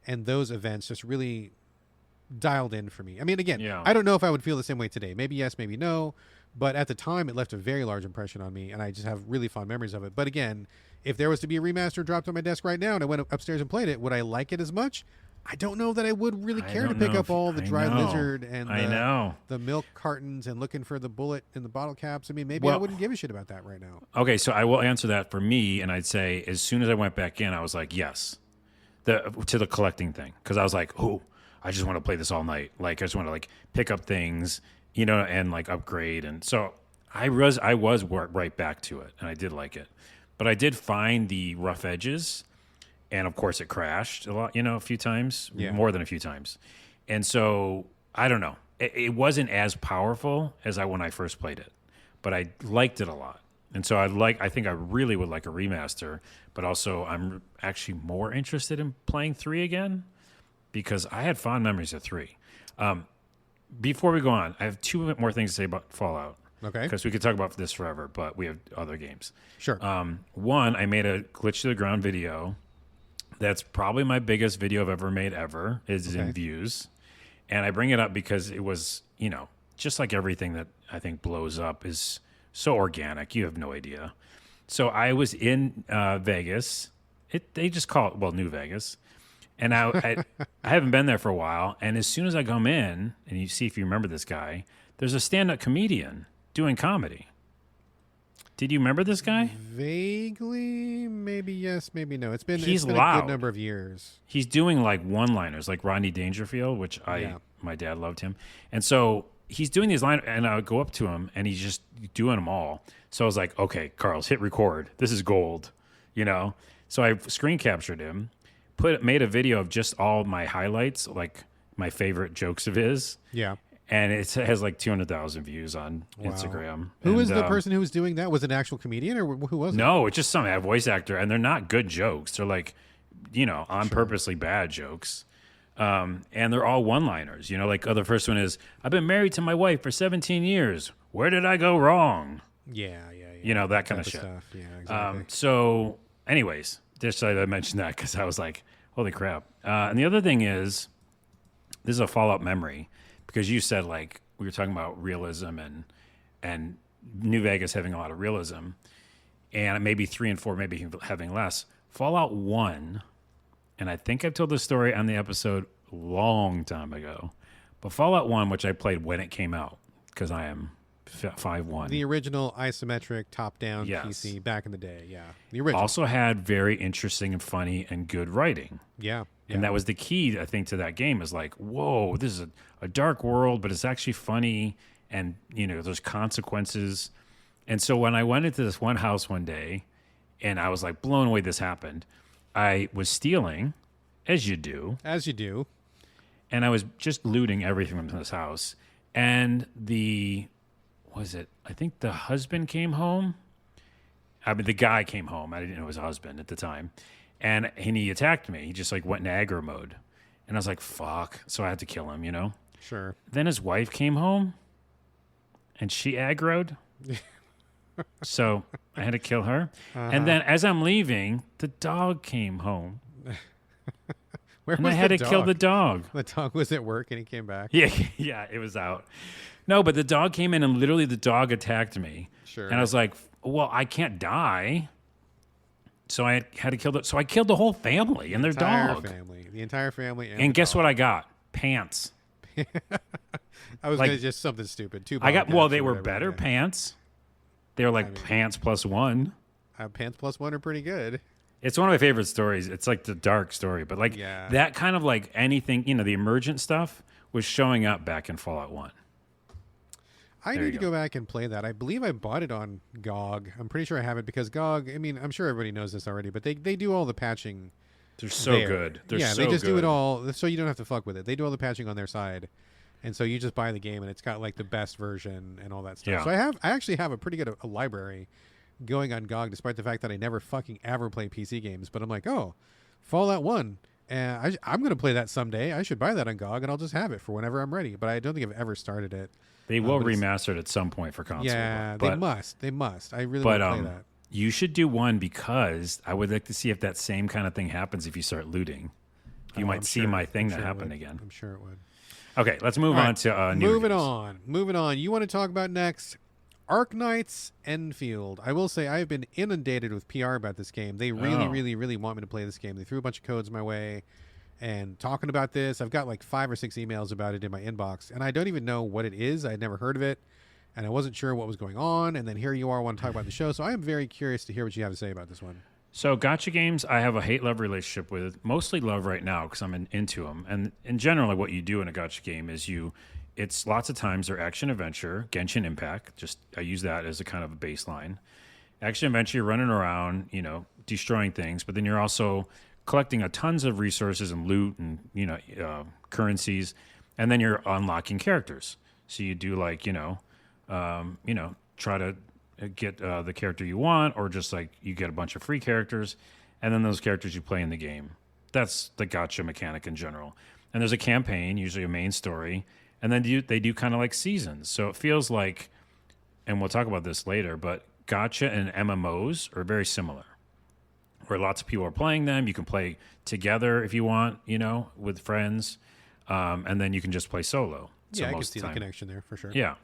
[SPEAKER 1] and those events just really dialed in for me. I mean, again,
[SPEAKER 2] Yeah.
[SPEAKER 1] I don't know if I would feel the same way today. Maybe yes, maybe no. But at the time, it left a very large impression on me, and I just have really fond memories of it. But again, if there was to be a remaster dropped on my desk right now and I went upstairs and played it, would I like it as much? I don't know that I would really care to pick up all the dry lizard and the milk cartons and looking for the bullet in the bottle caps. I mean, maybe I wouldn't give a shit about that right now.
[SPEAKER 2] Okay, so I will answer that for me, and I'd say as soon as I went back in, I was like, yes, to the collecting thing, because I was like, oh, I just want to play this all night. Like, I just want to like pick up things, and like upgrade. And so I was right back to it, and I did like it, but I did find the rough edges. And of course, it crashed a lot, a few times, more than a few times. And so I don't know. It wasn't as powerful as when I first played it, but I liked it a lot. And so I think I really would like a remaster, but also I'm actually more interested in playing 3 again because I had fond memories of 3. Before we go on, I have 2 more things to say about Fallout.
[SPEAKER 1] Okay.
[SPEAKER 2] Because we could talk about this forever, but we have other games.
[SPEAKER 1] Sure.
[SPEAKER 2] One, I made a glitch to the ground video. That's probably my biggest video I've ever made is in views. And I bring it up because it was, just like everything that I think blows up is so organic. You have no idea. So I was in Vegas. They just call it, New Vegas. And I haven't been there for a while. And as soon as I come in, and you see if you remember this guy, there's a stand-up comedian doing comedy. Did you remember this guy?
[SPEAKER 1] Vaguely, maybe yes, maybe no. It's been
[SPEAKER 2] He's
[SPEAKER 1] a
[SPEAKER 2] loud.
[SPEAKER 1] good number of years.
[SPEAKER 2] He's doing like one-liners, like Rodney Dangerfield, which my dad loved him, and so he's doing these lines, and I would go up to him, and he's just doing them all. So I was like, okay, Carlos, hit record. This is gold, you know. So I screen captured him, made a video of just all my highlights, like my favorite jokes of his.
[SPEAKER 1] Yeah.
[SPEAKER 2] And it has like 200,000 views on
[SPEAKER 1] Wow.
[SPEAKER 2] Instagram.
[SPEAKER 1] Who was
[SPEAKER 2] And,
[SPEAKER 1] the person who was doing that? Was it an actual comedian or who was it?
[SPEAKER 2] No, it's just some voice actor, and they're not good jokes. They're like, on purposely bad jokes. And they're all one-liners. Like the first one is, I've been married to my wife for 17 years. Where did I go wrong?
[SPEAKER 1] Yeah.
[SPEAKER 2] That kind of shit.
[SPEAKER 1] Stuff. Yeah, exactly.
[SPEAKER 2] So, anyways, just I mentioned that because I was like, holy crap. And the other thing is, this is a follow-up memory. Because you said, like, we were talking about realism and New Vegas having a lot of realism, and maybe 3 and 4 maybe having less. Fallout 1, and I think I've told this story on the episode a long time ago, but Fallout 1, which I played when it came out, because I am 5'1".
[SPEAKER 1] The original isometric top-down
[SPEAKER 2] Yes.
[SPEAKER 1] PC back in the day, yeah. The original.
[SPEAKER 2] Also had very interesting and funny and good writing.
[SPEAKER 1] Yeah.
[SPEAKER 2] And that was the key, I think, to that game is like, whoa, this is a dark world, but it's actually funny. And, there's consequences. And so when I went into this one house one day and I was like blown away this happened, I was stealing, as you do.
[SPEAKER 1] As you do.
[SPEAKER 2] And I was just looting everything from this house. And I think the husband came home. I mean, the guy came home. I didn't know his husband at the time. And he attacked me. He just like went in aggro mode. And I was like, fuck. So I had to kill him,
[SPEAKER 1] Sure.
[SPEAKER 2] Then his wife came home and she aggroed. So I had to kill her. Uh-huh. And then as I'm leaving, the dog came home.
[SPEAKER 1] Where
[SPEAKER 2] and
[SPEAKER 1] was
[SPEAKER 2] I had
[SPEAKER 1] the
[SPEAKER 2] to
[SPEAKER 1] dog?
[SPEAKER 2] kill the dog.
[SPEAKER 1] The dog was at work and he came back.
[SPEAKER 2] Yeah, it was out. No, but the dog came in and literally the dog attacked me.
[SPEAKER 1] Sure.
[SPEAKER 2] And I was like, well, I can't die. So I had to kill so I killed the whole family and their dog.
[SPEAKER 1] The entire family.
[SPEAKER 2] And guess what I got? Pants.
[SPEAKER 1] I was going to just something stupid. They
[SPEAKER 2] were better pants. They were like pants plus one.
[SPEAKER 1] Pants plus one are pretty good.
[SPEAKER 2] It's one of my favorite stories. It's like the dark story, but like that kind of like anything, the emergent stuff was showing up back in Fallout 1.
[SPEAKER 1] I need to go back and play that. I believe I bought it on GOG. I'm pretty sure I have it because GOG, I'm sure everybody knows this already, but they do all the patching.
[SPEAKER 2] They're so good. They just
[SPEAKER 1] do it all so you don't have to fuck with it. They do all the patching on their side. And so you just buy the game and it's got like the best version and all that stuff.
[SPEAKER 2] Yeah.
[SPEAKER 1] So I actually have a pretty good a library going on GOG despite the fact that I never fucking ever play PC games, but I'm like, "Oh, Fallout 1. And I'm going to play that someday. I should buy that on GOG and I'll just have it for whenever I'm ready." But I don't think I've ever started it.
[SPEAKER 2] They will remaster it at some point for console.
[SPEAKER 1] Yeah, they must. I really want to play that.
[SPEAKER 2] You should do one because I would like to see if that same kind of thing happens if you start looting. You might see my thing that happened again.
[SPEAKER 1] I'm sure it would.
[SPEAKER 2] Okay, let's move on to
[SPEAKER 1] Moving on. You want to talk about next Arknights Endfied. I will say I've been inundated with PR about this game. They really, really want me to play this game. They threw a bunch of codes my way. And talking about this, I've got like 5 or 6 emails about it in my inbox, and I don't even know what it is. I'd never heard of it, and I wasn't sure what was going on. And then here you are, want to talk about the show. So I am very curious to hear what you have to say about this one.
[SPEAKER 2] So gacha games, I have a hate-love relationship with. Mostly love right now because I'm into them. And in general, what you do in a gacha game is it's lots of times they're action-adventure, Genshin Impact. I use that as a kind of a baseline. Action-adventure, you're running around, destroying things, but then you're also collecting tons of resources and loot and currencies, and then you're unlocking characters. So you do like try to get the character you want, or just like you get a bunch of free characters, and then those characters you play in the game. That's the gacha mechanic in general. And there's a campaign, usually a main story, and then they do kind of like seasons. So it feels like, and we'll talk about this later, but gacha and MMOs are very similar. Where lots of people are playing them. You can play together if you want, with friends. And then you can just play solo. So
[SPEAKER 1] I can see the connection there for sure.
[SPEAKER 2] Yeah.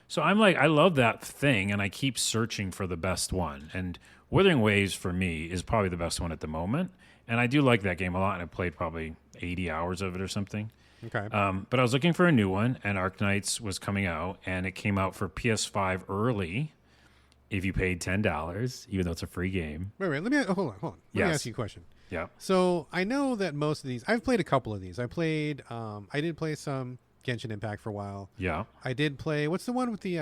[SPEAKER 2] So I'm like, I love that thing, and I keep searching for the best one. And Wuthering Waves, for me, is probably the best one at the moment. And I do like that game a lot, and I played probably 80 hours of it or something.
[SPEAKER 1] Okay.
[SPEAKER 2] But I was looking for a new one, and Arknights was coming out, and it came out for PS5 early. if you paid $10, even though it's a free game.
[SPEAKER 1] Wait. Let me hold on. Let me ask you a question.
[SPEAKER 2] Yeah.
[SPEAKER 1] So I know that most of these, I've played a couple of these. I did play some Genshin Impact for a while.
[SPEAKER 2] Yeah.
[SPEAKER 1] I did play, what's the one with the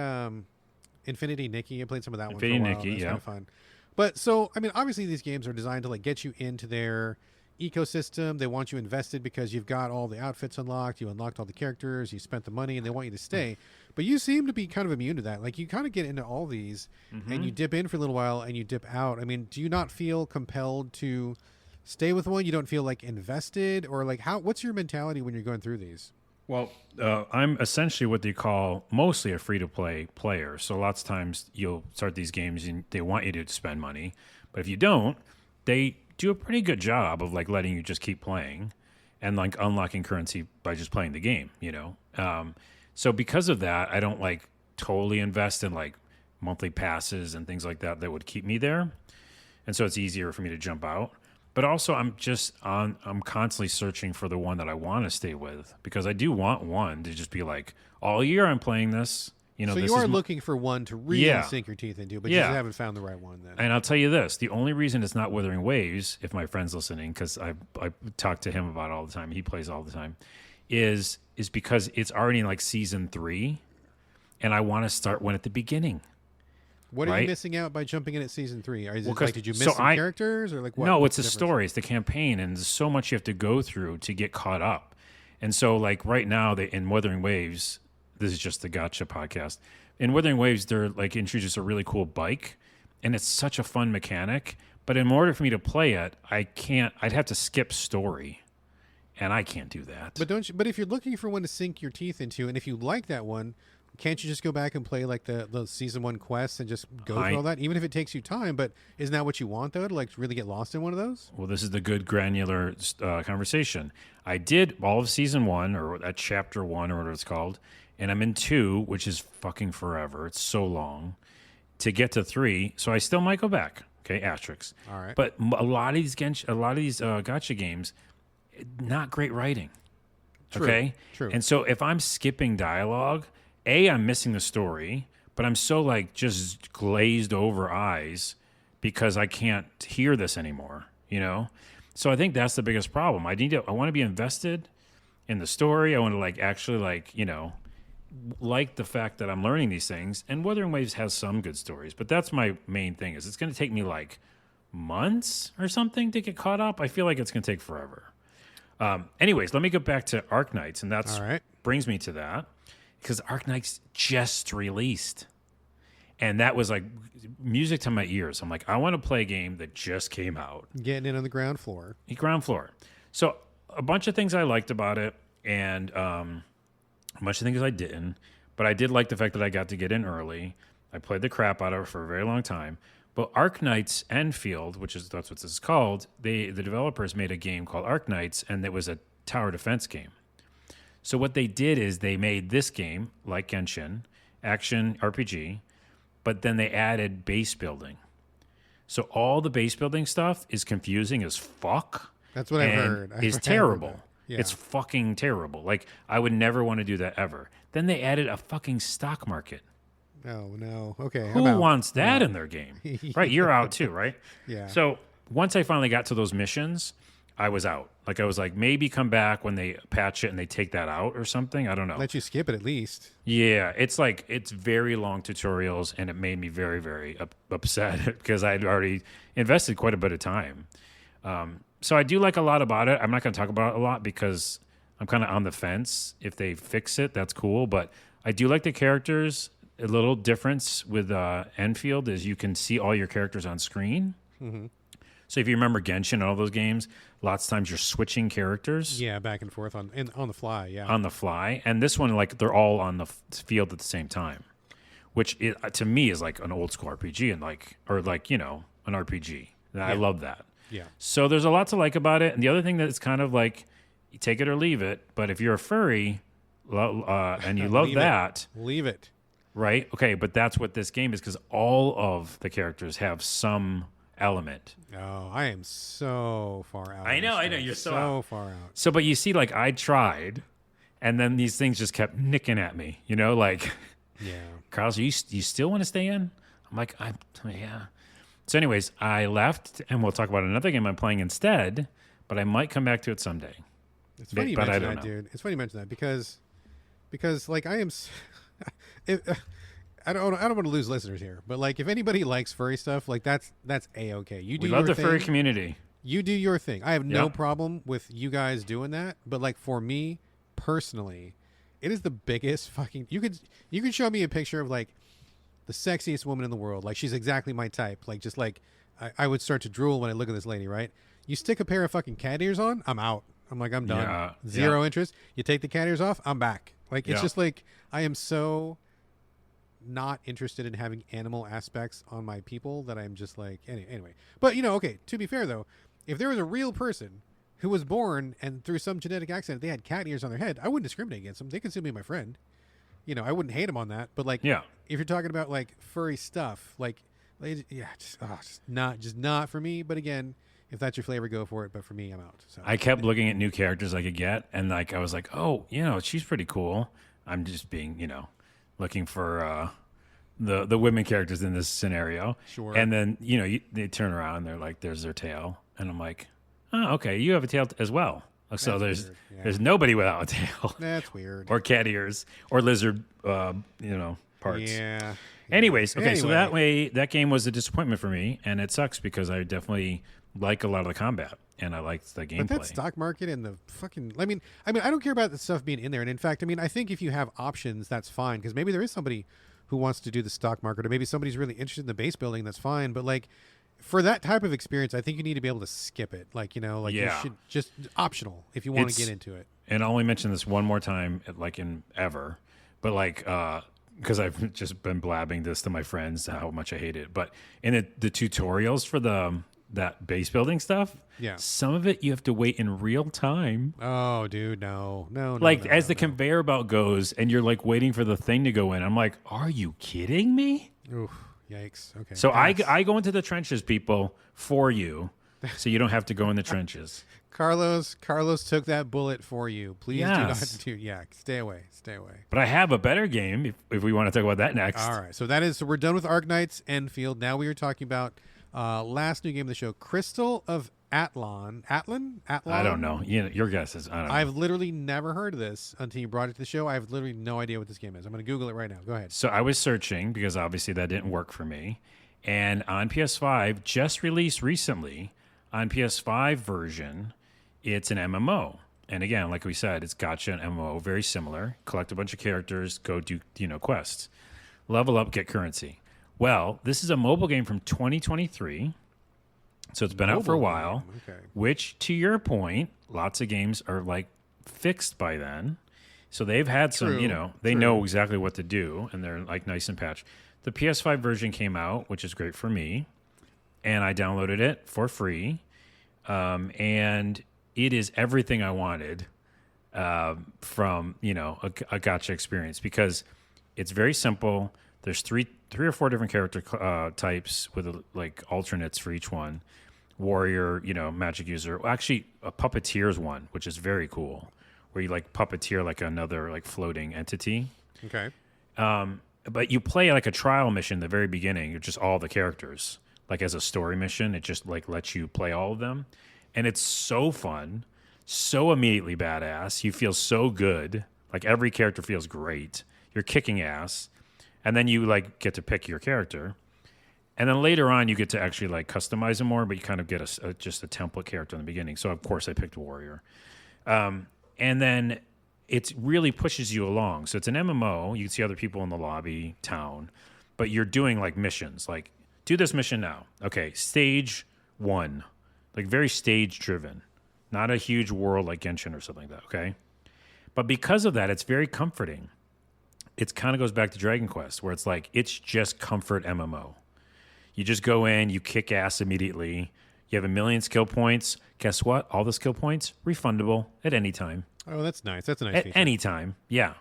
[SPEAKER 1] Infinity Nikki? I played some of that
[SPEAKER 2] Infinity
[SPEAKER 1] one for a while.
[SPEAKER 2] Nikki,
[SPEAKER 1] That's
[SPEAKER 2] yeah.
[SPEAKER 1] kind of fun. But so, I mean, obviously these games are designed to like get you into their ecosystem. They want you invested because you've got all the outfits unlocked, you unlocked all the characters, you spent the money, and they want you to stay. But you seem to be kind of immune to that. Like you kind of get into all these and you dip in for a little while and you dip out. I mean, do you not feel compelled to stay with one? You don't feel like invested, or like what's your mentality when you're going through these?
[SPEAKER 2] Well, I'm essentially what they call mostly a free-to-play player. So lots of times you'll start these games and they want you to spend money. But if you don't, they do a pretty good job of like letting you just keep playing and like unlocking currency by just playing the game, you know? So because of that, I don't like totally invest in like monthly passes and things like that that would keep me there. And so it's easier for me to jump out. But also I'm constantly searching for the one that I want to stay with, because I do want one to just be like, all year I'm playing this. You know,
[SPEAKER 1] so
[SPEAKER 2] this
[SPEAKER 1] you are looking for one to really sink your teeth into, but you just haven't found the right one then.
[SPEAKER 2] And I'll tell you this, the only reason it's not Wuthering Waves, if my friend's listening, because I talk to him about it all the time, he plays all the time, is because it's already in like season 3, and I want to start one at the beginning.
[SPEAKER 1] What are you missing out by jumping in at season 3? Is it like, did you miss some characters, or like what?
[SPEAKER 2] No, it's the story, it's the campaign, and there's so much you have to go through to get caught up. And so like right now in Wuthering Waves, this is just the gotcha podcast. In Wuthering Waves, they're like introduced a really cool bike, and it's such a fun mechanic. But in order for me to play it, I'd have to skip story, and I can't do that.
[SPEAKER 1] But if you're looking for one to sink your teeth into, and if you like that one, can't you just go back and play like the season 1 quests and just go through all that, even if it takes you time? But isn't that what you want though, to like really get lost in one of those?
[SPEAKER 2] Well, this is the good granular conversation. I did all of season 1, or chapter 1, or whatever it's called, and I'm in 2, which is fucking forever. It's so long to get to 3, so I still might go back. Okay, asterisks.
[SPEAKER 1] All right.
[SPEAKER 2] But a lot of these gotcha games, not great writing.
[SPEAKER 1] True,
[SPEAKER 2] okay,
[SPEAKER 1] true.
[SPEAKER 2] And so if I'm skipping dialogue, I'm missing the story, but I'm so like just glazed over eyes because I can't hear this anymore, you know? So I think that's the biggest problem. I want to be invested in the story. I want to like actually like, you know, like the fact that I'm learning these things. And Wuthering Waves has some good stories, but that's my main thing, is it's going to take me like months or something to get caught up. I feel like it's going to take forever. Anyways, let me get back to Arknights, and that's brings me to that. Because Arknights just released. And that was like music to my ears. I'm like, I want to play a game that just came out.
[SPEAKER 1] Getting in on the ground floor.
[SPEAKER 2] So a bunch of things I liked about it, and a bunch of things I didn't. But I did like the fact that I got to get in early. I played the crap out of it for a very long time. But Arknights Endfield, that's what this is called, the developers made a game called Arknights, and it was a tower defense game. So what they did is they made this game, like Genshin, action RPG, but then they added base building. So all the base building stuff is confusing as fuck.
[SPEAKER 1] That's what I've heard.
[SPEAKER 2] It's terrible. Yeah. It's fucking terrible. Like, I would never want to do that ever. Then they added a fucking stock market.
[SPEAKER 1] No. Okay.
[SPEAKER 2] Who wants that in their game? Right, you're out too, right?
[SPEAKER 1] Yeah.
[SPEAKER 2] So once I finally got to those missions, I was out. Like, I was like, maybe come back when they patch it and they take that out or something. I don't know.
[SPEAKER 1] Let you skip it at least.
[SPEAKER 2] Yeah, it's like, it's very long tutorials, and it made me very, very upset because I'd already invested quite a bit of time. So I do like a lot about it. I'm not going to talk about it a lot because I'm kind of on the fence. If they fix it, that's cool. But I do like the characters. A little difference with Enfield is you can see all your characters on screen. Mm-hmm. So if you remember Genshin and all those games, lots of times you're switching characters.
[SPEAKER 1] Yeah, back and forth on the fly. Yeah,
[SPEAKER 2] on the fly. And this one, like, they're all on the field at the same time, which to me is like an old school RPG and you know, an RPG. And I love that.
[SPEAKER 1] Yeah.
[SPEAKER 2] So there's a lot to like about it. And the other thing that it's kind of like, you take it or leave it. But if you're a furry and you love that,
[SPEAKER 1] leave it.
[SPEAKER 2] Right? Okay, but that's what this game is, because all of the characters have some element.
[SPEAKER 1] Oh, I am so far out.
[SPEAKER 2] I know. You're
[SPEAKER 1] so far out.
[SPEAKER 2] So, but you see, like, I tried, and then these things just kept nicking at me. You know, like,
[SPEAKER 1] yeah.
[SPEAKER 2] Carlos, you still want to stay in? I'm I'm like, yeah. So, anyways, I left, and we'll talk about another game I'm playing instead. But I might come back to it someday.
[SPEAKER 1] It's funny you
[SPEAKER 2] but I
[SPEAKER 1] mention
[SPEAKER 2] don't
[SPEAKER 1] that,
[SPEAKER 2] know.
[SPEAKER 1] dude. It's funny you mention that because like I am. If, I don't want to lose listeners here, but like if anybody likes furry stuff, like that's a-okay. You do
[SPEAKER 2] We love
[SPEAKER 1] your
[SPEAKER 2] the furry
[SPEAKER 1] thing.
[SPEAKER 2] community.
[SPEAKER 1] You do your thing. I have no
[SPEAKER 2] Yep.
[SPEAKER 1] problem with you guys doing that, but like for me personally, it is the biggest fucking. You could show me a picture of like the sexiest woman in the world. Like she's exactly my type. Like just like I would start to drool when I look at this lady. Right? You stick a pair of fucking cat ears on, I'm out. I'm like I'm done.
[SPEAKER 2] Yeah,
[SPEAKER 1] Zero interest. You take the cat ears off, I'm back. Like it's
[SPEAKER 2] Yeah.
[SPEAKER 1] just like I am so not interested in having animal aspects on my people that I'm just like anyway. But okay, to be fair though, if there was a real person who was born and through some genetic accident they had cat ears on their head, I wouldn't discriminate against them. They could still be my friend. I wouldn't hate them on that. But like,
[SPEAKER 2] Yeah.
[SPEAKER 1] if you're talking about like furry stuff, like yeah, just not for me. But again, if that's your flavor, go for it. But for me, I'm out. So
[SPEAKER 2] I kept looking at new characters I could get, and like I was like, oh, she's pretty cool. I'm just being, looking for the women characters in this scenario.
[SPEAKER 1] Sure.
[SPEAKER 2] And then they turn around, and they're like, there's their tail, and I'm like, oh, okay, you have a tail as well. So
[SPEAKER 1] That's weird, yeah.
[SPEAKER 2] there's nobody without a tail,
[SPEAKER 1] that's weird.
[SPEAKER 2] or cat ears, or lizard, parts.
[SPEAKER 1] Yeah.
[SPEAKER 2] Anyways, okay, so
[SPEAKER 1] Anyway.
[SPEAKER 2] that game was a disappointment for me, and it sucks because I definitely like a lot of the combat, and I liked the gameplay.
[SPEAKER 1] But that stock market and the fucking I mean I don't care about the stuff being in there. And in fact, I think if you have options, that's fine, because maybe there is somebody who wants to do the stock market, or maybe somebody's really interested in the base building. That's fine. But like for that type of experience, I think you need to be able to skip it. Like you
[SPEAKER 2] Yeah.
[SPEAKER 1] should just optional if you want to
[SPEAKER 2] It's-
[SPEAKER 1] get into it.
[SPEAKER 2] And I'll only mention this one more time, like in ever, but like because I've just been blabbing this to my friends how much I hate it. But in the tutorials for that base building stuff,
[SPEAKER 1] Yeah.
[SPEAKER 2] some of it you have to wait in real time.
[SPEAKER 1] Oh, dude, no.
[SPEAKER 2] Like
[SPEAKER 1] no,
[SPEAKER 2] as
[SPEAKER 1] no,
[SPEAKER 2] the conveyor belt goes, and you're like waiting for the thing to go in. I'm like, are you kidding me?
[SPEAKER 1] Oof, yikes. Okay.
[SPEAKER 2] So
[SPEAKER 1] That's-
[SPEAKER 2] I go into the trenches, people, for you, so you don't have to go in the trenches.
[SPEAKER 1] Carlos took that bullet for you. Please
[SPEAKER 2] Yes.
[SPEAKER 1] do not do. Yeah, stay away.
[SPEAKER 2] But I have a better game if we want to talk about that next.
[SPEAKER 1] All right, so we're done with Arknights Endfield. Now we are talking about last new game of the show, Crystal of Atlan. Atlan?
[SPEAKER 2] I don't know. Your guess is I don't know.
[SPEAKER 1] I've literally never heard of this until you brought it to the show. I have literally no idea what this game is. I'm going to Google it right now. Go ahead.
[SPEAKER 2] So I was searching because obviously that didn't work for me. And on PS5, just released recently, on PS5 version, it's an MMO. And again, like we said, it's gotcha and MMO, very similar. Collect a bunch of characters, go do quests. Level up, get currency. Well, this is a mobile game from 2023. So it's been out for a
[SPEAKER 1] Mobile
[SPEAKER 2] while.
[SPEAKER 1] game, okay.
[SPEAKER 2] Which, to your point, lots of games are like fixed by then. So they've had some,
[SPEAKER 1] True,
[SPEAKER 2] they
[SPEAKER 1] true.
[SPEAKER 2] know exactly what to do, and they're like nice and patched. The PS5 version came out, which is great for me, and I downloaded it for free. And it is everything I wanted from, a gotcha experience, because it's very simple. There's three or four different character types with like alternates for each one. Warrior, magic user. Well, actually, a puppeteer's one, which is very cool, where you like puppeteer like another like floating entity.
[SPEAKER 1] Okay.
[SPEAKER 2] But you play like a trial mission at the very beginning, just all the characters. Like as a story mission, it just like lets you play all of them. And it's so fun, so immediately badass. You feel so good. Like every character feels great. You're kicking ass. And then you like get to pick your character. And then later on, you get to actually like customize them more, but you kind of get just a template character in the beginning. So of course I picked Warrior. And then it really pushes you along. So it's an MMO. You can see other people in the lobby, town, but you're doing like missions. Like, do this mission now. Okay, stage 1. Like very stage driven. Not a huge world like Genshin or something like that, okay? But because of that, it's very comforting. It kind of goes back to Dragon Quest, where it's like, it's just comfort MMO. You just go in, you kick ass immediately. You have 1 million skill points. Guess what? All the skill points, refundable at any time.
[SPEAKER 1] Oh, that's nice. That's a nice
[SPEAKER 2] At
[SPEAKER 1] feature.
[SPEAKER 2] any time, yeah.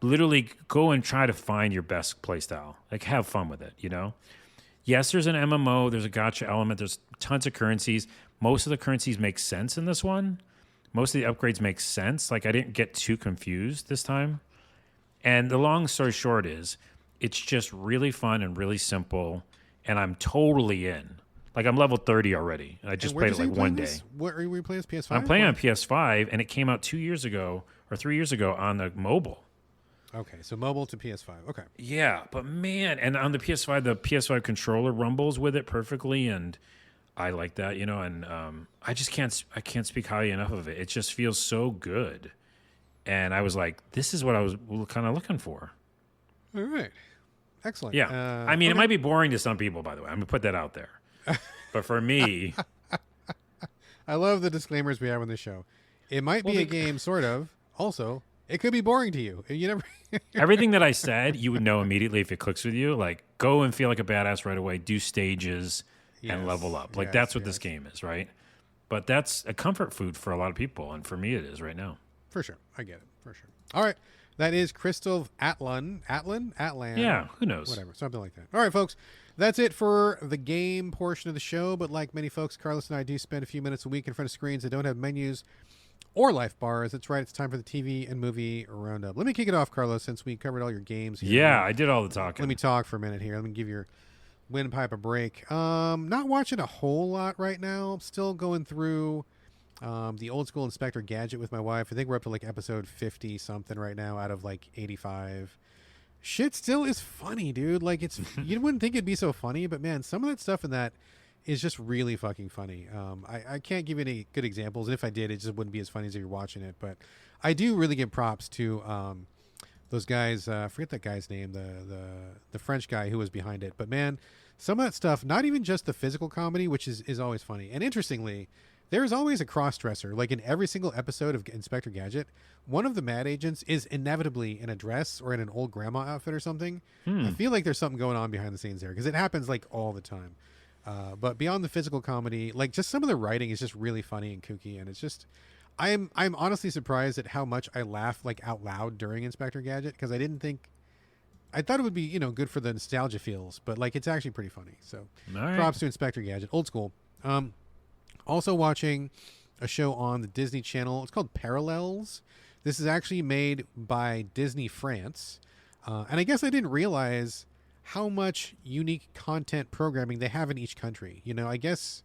[SPEAKER 2] Literally go and try to find your best playstyle. Like, have fun with it, Yes, there's an MMO. There's a gotcha element. There's tons of currencies. Most of the currencies make sense in this one. Most of the upgrades make sense. Like, I didn't get too confused this time. And the long story short is, it's just really fun and really simple. and I'm totally in. Like I'm level 30 already. And I just played it like one day.
[SPEAKER 1] What are you playing? PS5?
[SPEAKER 2] I'm playing on PS5, and it came out 2 years ago or 3 years ago on the mobile.
[SPEAKER 1] Okay, so mobile to PS5. Okay.
[SPEAKER 2] Yeah, but man, and on the PS5 controller rumbles with it perfectly, and I like that, and I just can't speak highly enough of it. It just feels so good, and I was like, this is what I was kind of looking for.
[SPEAKER 1] All right, excellent.
[SPEAKER 2] Yeah, I mean,
[SPEAKER 1] okay.
[SPEAKER 2] It might be boring to some people, by the way. I'm gonna put that out there, but for me,
[SPEAKER 1] I love the disclaimers we have on this show. It might be a game, sort of. Also, it could be boring to you. You never.
[SPEAKER 2] Everything that I said, you would know immediately if it clicks with you. Like, go and feel like a badass right away. Do stages and level up. Like, that's what this game is, right? But that's a comfort food for a lot of people, and for me, it is right now.
[SPEAKER 1] For sure, I get it. For sure. All right, that is Crystal Atlan.
[SPEAKER 2] Yeah, who knows?
[SPEAKER 1] Whatever, something like that. All right, folks, that's it for the game portion of the show. But like many folks, Carlos and I do spend a few minutes a week in front of screens that don't have menus or life bars. That's right. It's time for the TV and movie roundup. Let me kick it off, Carlos, since we covered all your games here.
[SPEAKER 2] Yeah, I did all the talking.
[SPEAKER 1] Let me talk for a minute here. Let me give your windpipe a break. Not watching a whole lot right now. Still going through the old school Inspector Gadget with my wife. I think we're up to like episode 50 something right now out of like 85. Shit still is funny, dude. Like you wouldn't think it'd be so funny, but man, some of that stuff in that is just really fucking funny. I can't give any good examples. And if I did, it just wouldn't be as funny as if you're watching it. But I do really give props to those guys. I forget that guy's name, the French guy who was behind it. But man, some of that stuff, not even just the physical comedy, which is always funny. And interestingly, there's always a cross-dresser. Like in every single episode of Inspector Gadget, one of the mad agents is inevitably in a dress or in an old grandma outfit or something. I feel like there's something going on behind the scenes there because it happens like all the time. But beyond the physical comedy, like just some of the writing is just really funny and kooky, and it's just I'm honestly surprised at how much I laugh like out loud during Inspector Gadget because I thought it would be good for the nostalgia feels, but like it's actually pretty funny. So props to Inspector Gadget, old school. Also watching a show on the Disney Channel. It's called Parallels. This is actually made by Disney France, and I guess I didn't realize how much unique content programming they have in each country. I guess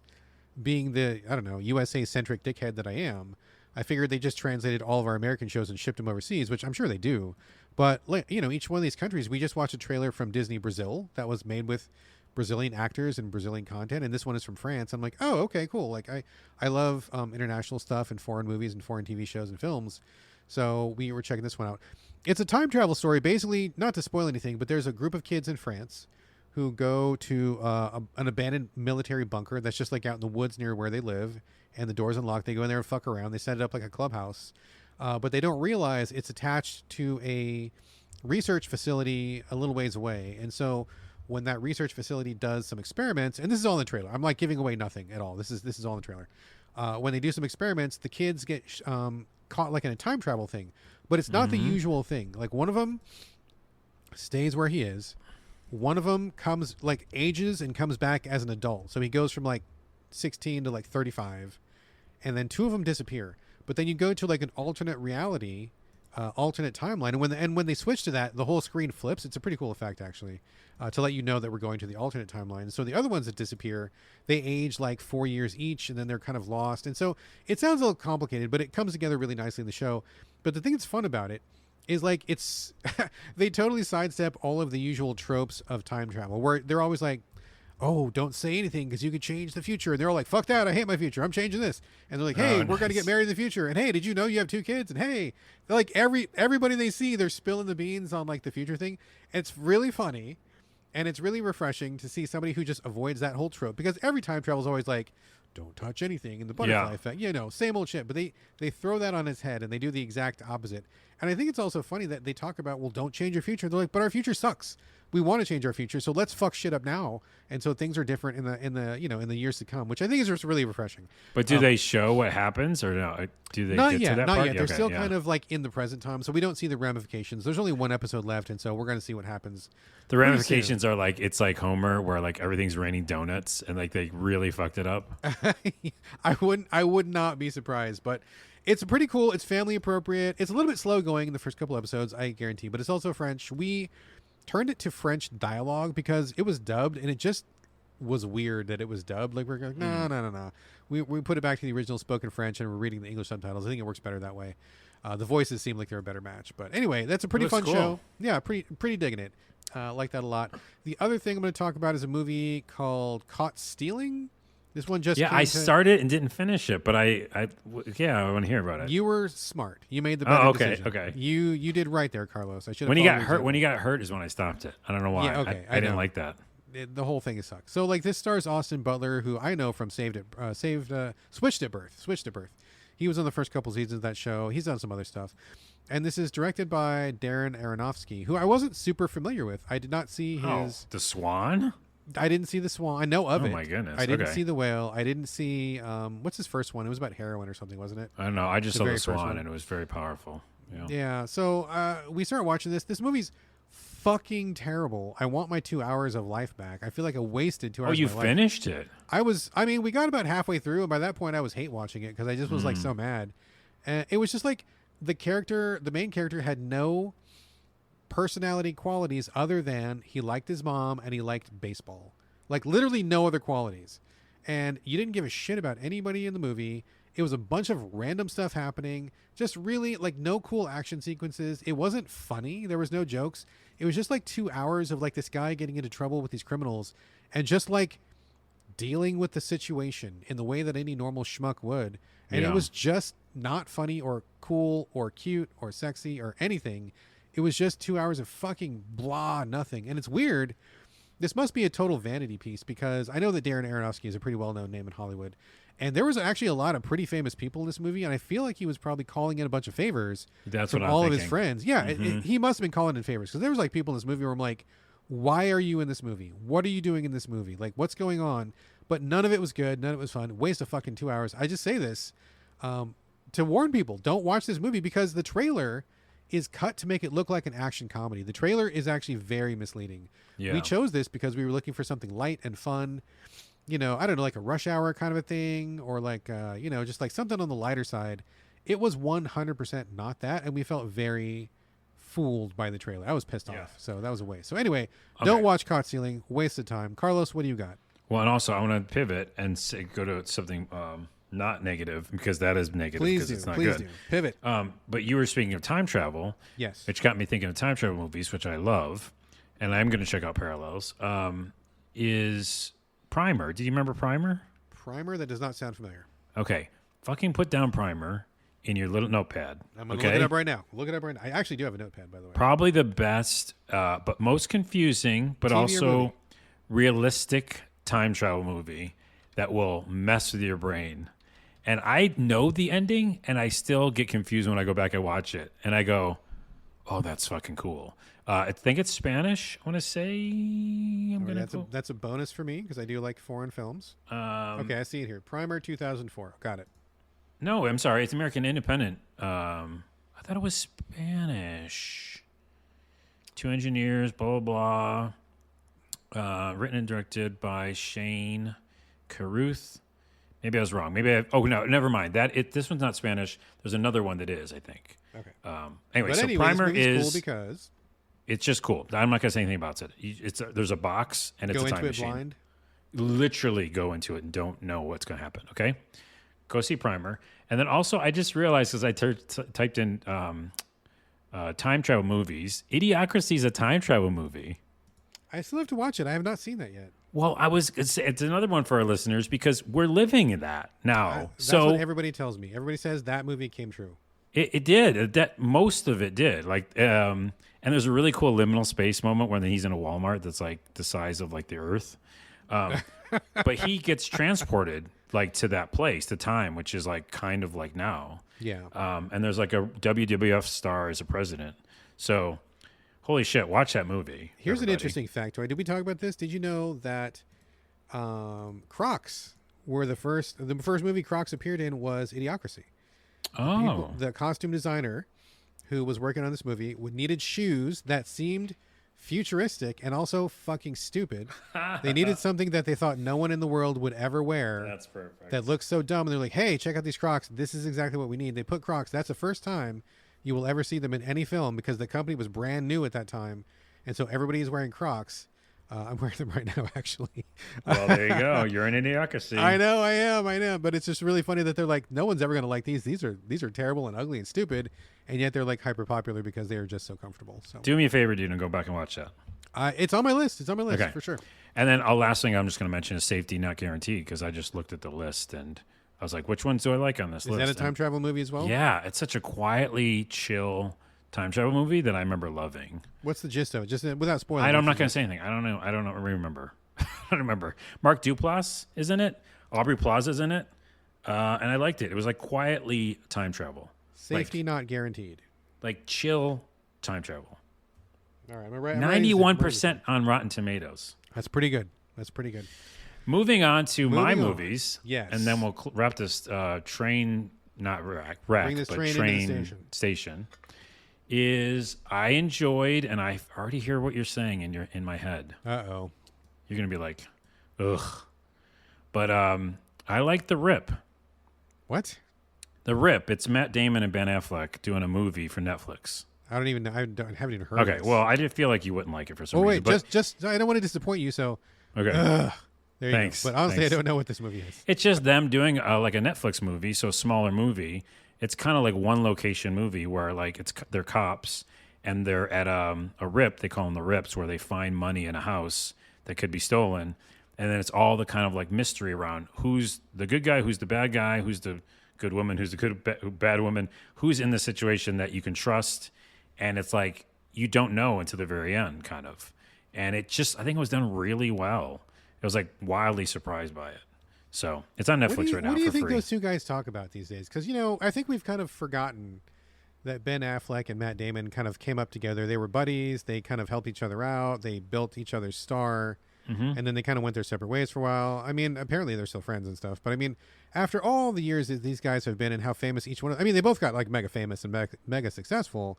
[SPEAKER 1] being the, USA-centric dickhead that I am, I figured they just translated all of our American shows and shipped them overseas, which I'm sure they do. But, each one of these countries, we just watched a trailer from Disney Brazil that was made with Brazilian actors and Brazilian content, and this one is from France. I'm like, oh, okay, cool. Like, I love international stuff and foreign movies and foreign TV shows and films. So we were checking this one out. It's a time travel story, basically, not to spoil anything, but there's a group of kids in France who go to an abandoned military bunker that's just like out in the woods near where they live, and the door's unlocked. They go in there and fuck around. They set it up like a clubhouse, but they don't realize it's attached to a research facility a little ways away. And so when that research facility does some experiments, and this is all in the trailer. I'm like giving away nothing at all. This is all in the trailer. When they do some experiments, the kids get caught like in a time travel thing, but it's not the usual thing. Like one of them stays where he is. One of them ages and comes back as an adult. So he goes from like 16 to like 35, and then two of them disappear. But then you go to like an alternate reality, alternate timeline, and when they switch to that, the whole screen flips. It's a pretty cool effect actually, to let you know that we're going to the alternate timeline. So the other ones that disappear, they age like 4 years each, and then they're kind of lost. And so it sounds a little complicated, but it comes together really nicely in the show. But the thing that's fun about it is like it's they totally sidestep all of the usual tropes of time travel, where they're always like, oh, don't say anything because you could change the future. And they're all like, fuck that, I hate my future, I'm changing this. And they're like, hey, we're going to get married in the future. And hey, did you know you have 2 kids? And hey, they're like everybody they see, they're spilling the beans on like the future thing. It's really funny, and it's really refreshing to see somebody who just avoids that whole trope, because every time travel is always like, don't touch anything, and the butterfly effect, same old shit. But they throw that on its head, and they do the exact opposite. And I think it's also funny that they talk about, well, don't change your future. They're like, but our future sucks. We want to change our future, so let's fuck shit up now. And so things are different in the years to come, which I think is just really refreshing.
[SPEAKER 2] But do they show what happens, or no? Do they
[SPEAKER 1] not
[SPEAKER 2] get
[SPEAKER 1] yet,
[SPEAKER 2] to that
[SPEAKER 1] not
[SPEAKER 2] part?
[SPEAKER 1] yet. They're still kind of like in the present time, so we don't see the ramifications. There's only one episode left, and so we're going to see what happens.
[SPEAKER 2] The ramifications are like, it's like Homer, where like everything's raining donuts, and like they really fucked it up.
[SPEAKER 1] I would not be surprised, but it's pretty cool. It's family appropriate. It's a little bit slow going in the first couple episodes, I guarantee, but it's also French. We turned it to French dialogue because it was dubbed, and it just was weird that it was dubbed. Like we're going, no. We put it back to the original spoken French and we're reading the English subtitles. I think it works better that way. The voices seem like they're a better match. But anyway, that's a pretty fun show. Yeah, pretty digging it. Like that a lot. The other thing I'm going to talk about is a movie called Caught Stealing. This one just
[SPEAKER 2] I started and didn't finish it, but I want to hear about it.
[SPEAKER 1] You were smart. You made the better decision.
[SPEAKER 2] Okay.
[SPEAKER 1] You did right there, Carlos. I should.
[SPEAKER 2] When he got hurt, is when I stopped it. I don't know why.
[SPEAKER 1] Yeah, okay,
[SPEAKER 2] I didn't like that.
[SPEAKER 1] The whole thing sucks. So like this stars Austin Butler, who I know from Switched at Birth. He was on the first couple seasons of that show. He's done some other stuff. And this is directed by Darren Aronofsky, who I wasn't super familiar with. I did not see his...
[SPEAKER 2] The Swan?
[SPEAKER 1] I didn't see The Swan. I know of it.
[SPEAKER 2] Oh, my goodness.
[SPEAKER 1] I didn't see The Whale. I didn't see... what's his first one? It was about heroin or something, wasn't it?
[SPEAKER 2] I don't know. I just saw The Swan, and it was very powerful.
[SPEAKER 1] Yeah. So we started watching this. This movie's fucking terrible. I want my 2 hours of life back. I feel like I wasted 2 hours of my life.
[SPEAKER 2] Oh, you finished it?
[SPEAKER 1] We got about halfway through, and by that point I was hate watching it because I just was like so mad. And it was just like the main character had no personality qualities other than he liked his mom and he liked baseball. Like literally no other qualities. And you didn't give a shit about anybody in the movie. It was a bunch of random stuff happening. Just really like no cool action sequences. It wasn't funny. There was no jokes. It was just like 2 hours of like this guy getting into trouble with these criminals and just like dealing with the situation in the way that any normal schmuck would. And it was just not funny or cool or cute or sexy or anything. It was just 2 hours of fucking blah, nothing. And it's weird. This must be a total vanity piece because I know that Darren Aronofsky is a pretty well-known name in Hollywood. And there was actually a lot of pretty famous people in this movie, and I feel like he was probably calling in a bunch of favors from all of his friends. Yeah, he must have been calling in favors because there was like people in this movie where I'm like, why are you in this movie? What are you doing in this movie? Like, what's going on? But none of it was good. None of it was fun. Waste of fucking 2 hours. I just say this to warn people, don't watch this movie because the trailer is cut to make it look like an action comedy. The trailer is actually very misleading. Yeah. We chose this because we were looking for something light and fun. I don't know, like a Rush Hour kind of a thing or like, just like something on the lighter side. It was 100% not that. And we felt very fooled by the trailer. I was pissed off. So that was a waste. So anyway, don't watch Caught Stealing. Waste of time. Carlos, what do you got?
[SPEAKER 2] Well, and also I want to pivot and go to something not negative because that is negative because it's not good.
[SPEAKER 1] Pivot.
[SPEAKER 2] But you were speaking of time travel.
[SPEAKER 1] Yes.
[SPEAKER 2] Which got me thinking of time travel movies, which I love. And I'm going to check out Parallels. Is Primer. Do you remember Primer?
[SPEAKER 1] Primer? That does not sound familiar.
[SPEAKER 2] Okay. Fucking put down Primer in your little notepad.
[SPEAKER 1] I'm going to look it up right now. I actually do have a notepad, by the way.
[SPEAKER 2] Probably the best, but most confusing, but also realistic time travel movie that will mess with your brain. And I know the ending, and I still get confused when I go back and watch it. And I go, oh, that's fucking cool. I think it's Spanish, I want to say.
[SPEAKER 1] That's a bonus for me because I do like foreign films. Okay, I see it here. Primer 2004. Got it.
[SPEAKER 2] No, I'm sorry. It's American Independent. I thought it was Spanish. Two engineers, blah, blah, blah. Written and directed by Shane Carruth. Maybe I was wrong. No, never mind. This one's not Spanish. There's another one that is, I think.
[SPEAKER 1] Okay.
[SPEAKER 2] Anyway,
[SPEAKER 1] so
[SPEAKER 2] Primer is
[SPEAKER 1] cool because
[SPEAKER 2] it's just cool. I'm not going to say anything about it. There's a box and it's a time machine.
[SPEAKER 1] Blind?
[SPEAKER 2] Literally go into it and don't know what's going to happen. Okay, go see Primer, and then also I just realized because I typed in time travel movies. Idiocracy is a time travel movie.
[SPEAKER 1] I still have to watch it. I have not seen that yet.
[SPEAKER 2] Well, it's another one for our listeners because we're living in that now.
[SPEAKER 1] That's what everybody tells me. Everybody says that movie came true.
[SPEAKER 2] It did. That most of it did. Like, and there's a really cool liminal space moment when he's in a Walmart that's like the size of like the Earth, but he gets transported like to that place, to time, which is like kind of like now.
[SPEAKER 1] Yeah.
[SPEAKER 2] And there's like a WWF star as a president. So, holy shit! Watch that movie.
[SPEAKER 1] Here's an interesting factoid. Did we talk about this? Did you know that Crocs were the first movie Crocs appeared in was Idiocracy?
[SPEAKER 2] Oh.
[SPEAKER 1] The costume designer who was working on this movie needed shoes that seemed futuristic and also fucking stupid. They needed something that they thought no one in the world would ever wear.
[SPEAKER 2] That's perfect.
[SPEAKER 1] That looks so dumb. And they're like, hey, check out these Crocs. This is exactly what we need. They put Crocs. That's the first time you will ever see them in any film because the company was brand new at that time. And so everybody is wearing Crocs. I'm wearing them right now, actually.
[SPEAKER 2] Well, there you go. You're an idiocracy.
[SPEAKER 1] I know, I am. But it's just really funny that they're like, no one's ever going to like these. These are terrible and ugly and stupid, and yet they're like hyper popular because they are just so comfortable. So
[SPEAKER 2] Do me a favor, dude, and go back and watch that.
[SPEAKER 1] it's on my list. It's on my list
[SPEAKER 2] Okay.
[SPEAKER 1] for sure.
[SPEAKER 2] And then last thing I'm just going to mention is safety not guaranteed, because I just looked at the list and I was like, which ones do I like on this
[SPEAKER 1] Is
[SPEAKER 2] list?
[SPEAKER 1] that a time
[SPEAKER 2] And
[SPEAKER 1] travel movie as well?
[SPEAKER 2] yeah, it's such a quietly chill time travel movie that I remember loving.
[SPEAKER 1] What's the gist of it? Just without spoiling.
[SPEAKER 2] I'm not
[SPEAKER 1] what's
[SPEAKER 2] going to say anything. I don't know. I don't remember. I don't remember. Mark Duplass is in it. Aubrey Plaza's in it. And I liked it. It was like quietly time travel.
[SPEAKER 1] Safety not guaranteed.
[SPEAKER 2] Like chill time travel.
[SPEAKER 1] All right, I'm writing
[SPEAKER 2] 91% on Rotten Tomatoes.
[SPEAKER 1] That's pretty good. That's pretty good.
[SPEAKER 2] Moving on to my
[SPEAKER 1] Moving on.
[SPEAKER 2] movies.
[SPEAKER 1] Yes.
[SPEAKER 2] And then we'll wrap this train, not rack,
[SPEAKER 1] Bring this
[SPEAKER 2] but
[SPEAKER 1] train into the
[SPEAKER 2] station. Is I enjoyed, and I already hear what you're saying in my head.
[SPEAKER 1] Uh-oh.
[SPEAKER 2] You're going to be like, ugh. But I like The Rip.
[SPEAKER 1] What?
[SPEAKER 2] The Rip. It's Matt Damon and Ben Affleck doing a movie for Netflix.
[SPEAKER 1] I don't even know. haven't even heard of
[SPEAKER 2] Okay,
[SPEAKER 1] this.
[SPEAKER 2] well, I did feel like you wouldn't like it for some
[SPEAKER 1] Oh,
[SPEAKER 2] reason.
[SPEAKER 1] wait.
[SPEAKER 2] But,
[SPEAKER 1] Just I don't want to disappoint you, so
[SPEAKER 2] okay.
[SPEAKER 1] there you
[SPEAKER 2] Thanks.
[SPEAKER 1] go. But honestly,
[SPEAKER 2] Thanks.
[SPEAKER 1] I don't know what this movie is.
[SPEAKER 2] It's just them doing like a Netflix movie, so a smaller movie. It's kind of like one location movie where like they're cops and they're at a rip. They call them the rips, where they find money in a house that could be stolen, and then it's all the kind of like mystery around who's the good guy, who's the bad guy, who's the good woman, who's the bad woman, who's in the situation that you can trust, and it's like you don't know until the very end, kind of. And it just, I think it was done really well. I was like wildly surprised by it. So it's on Netflix right now
[SPEAKER 1] What do you
[SPEAKER 2] for
[SPEAKER 1] think
[SPEAKER 2] free.
[SPEAKER 1] those two guys talk about these days? Because, I think we've kind of forgotten that Ben Affleck and Matt Damon kind of came up together. They were buddies. They kind of helped each other out. They built each other's star.
[SPEAKER 2] Mm-hmm.
[SPEAKER 1] And then they kind of went their separate ways for a while. I mean, apparently they're still friends and stuff. But, I mean, after all the years that these guys have been and how famous each one of, I mean, they both got, like, mega famous and mega successful.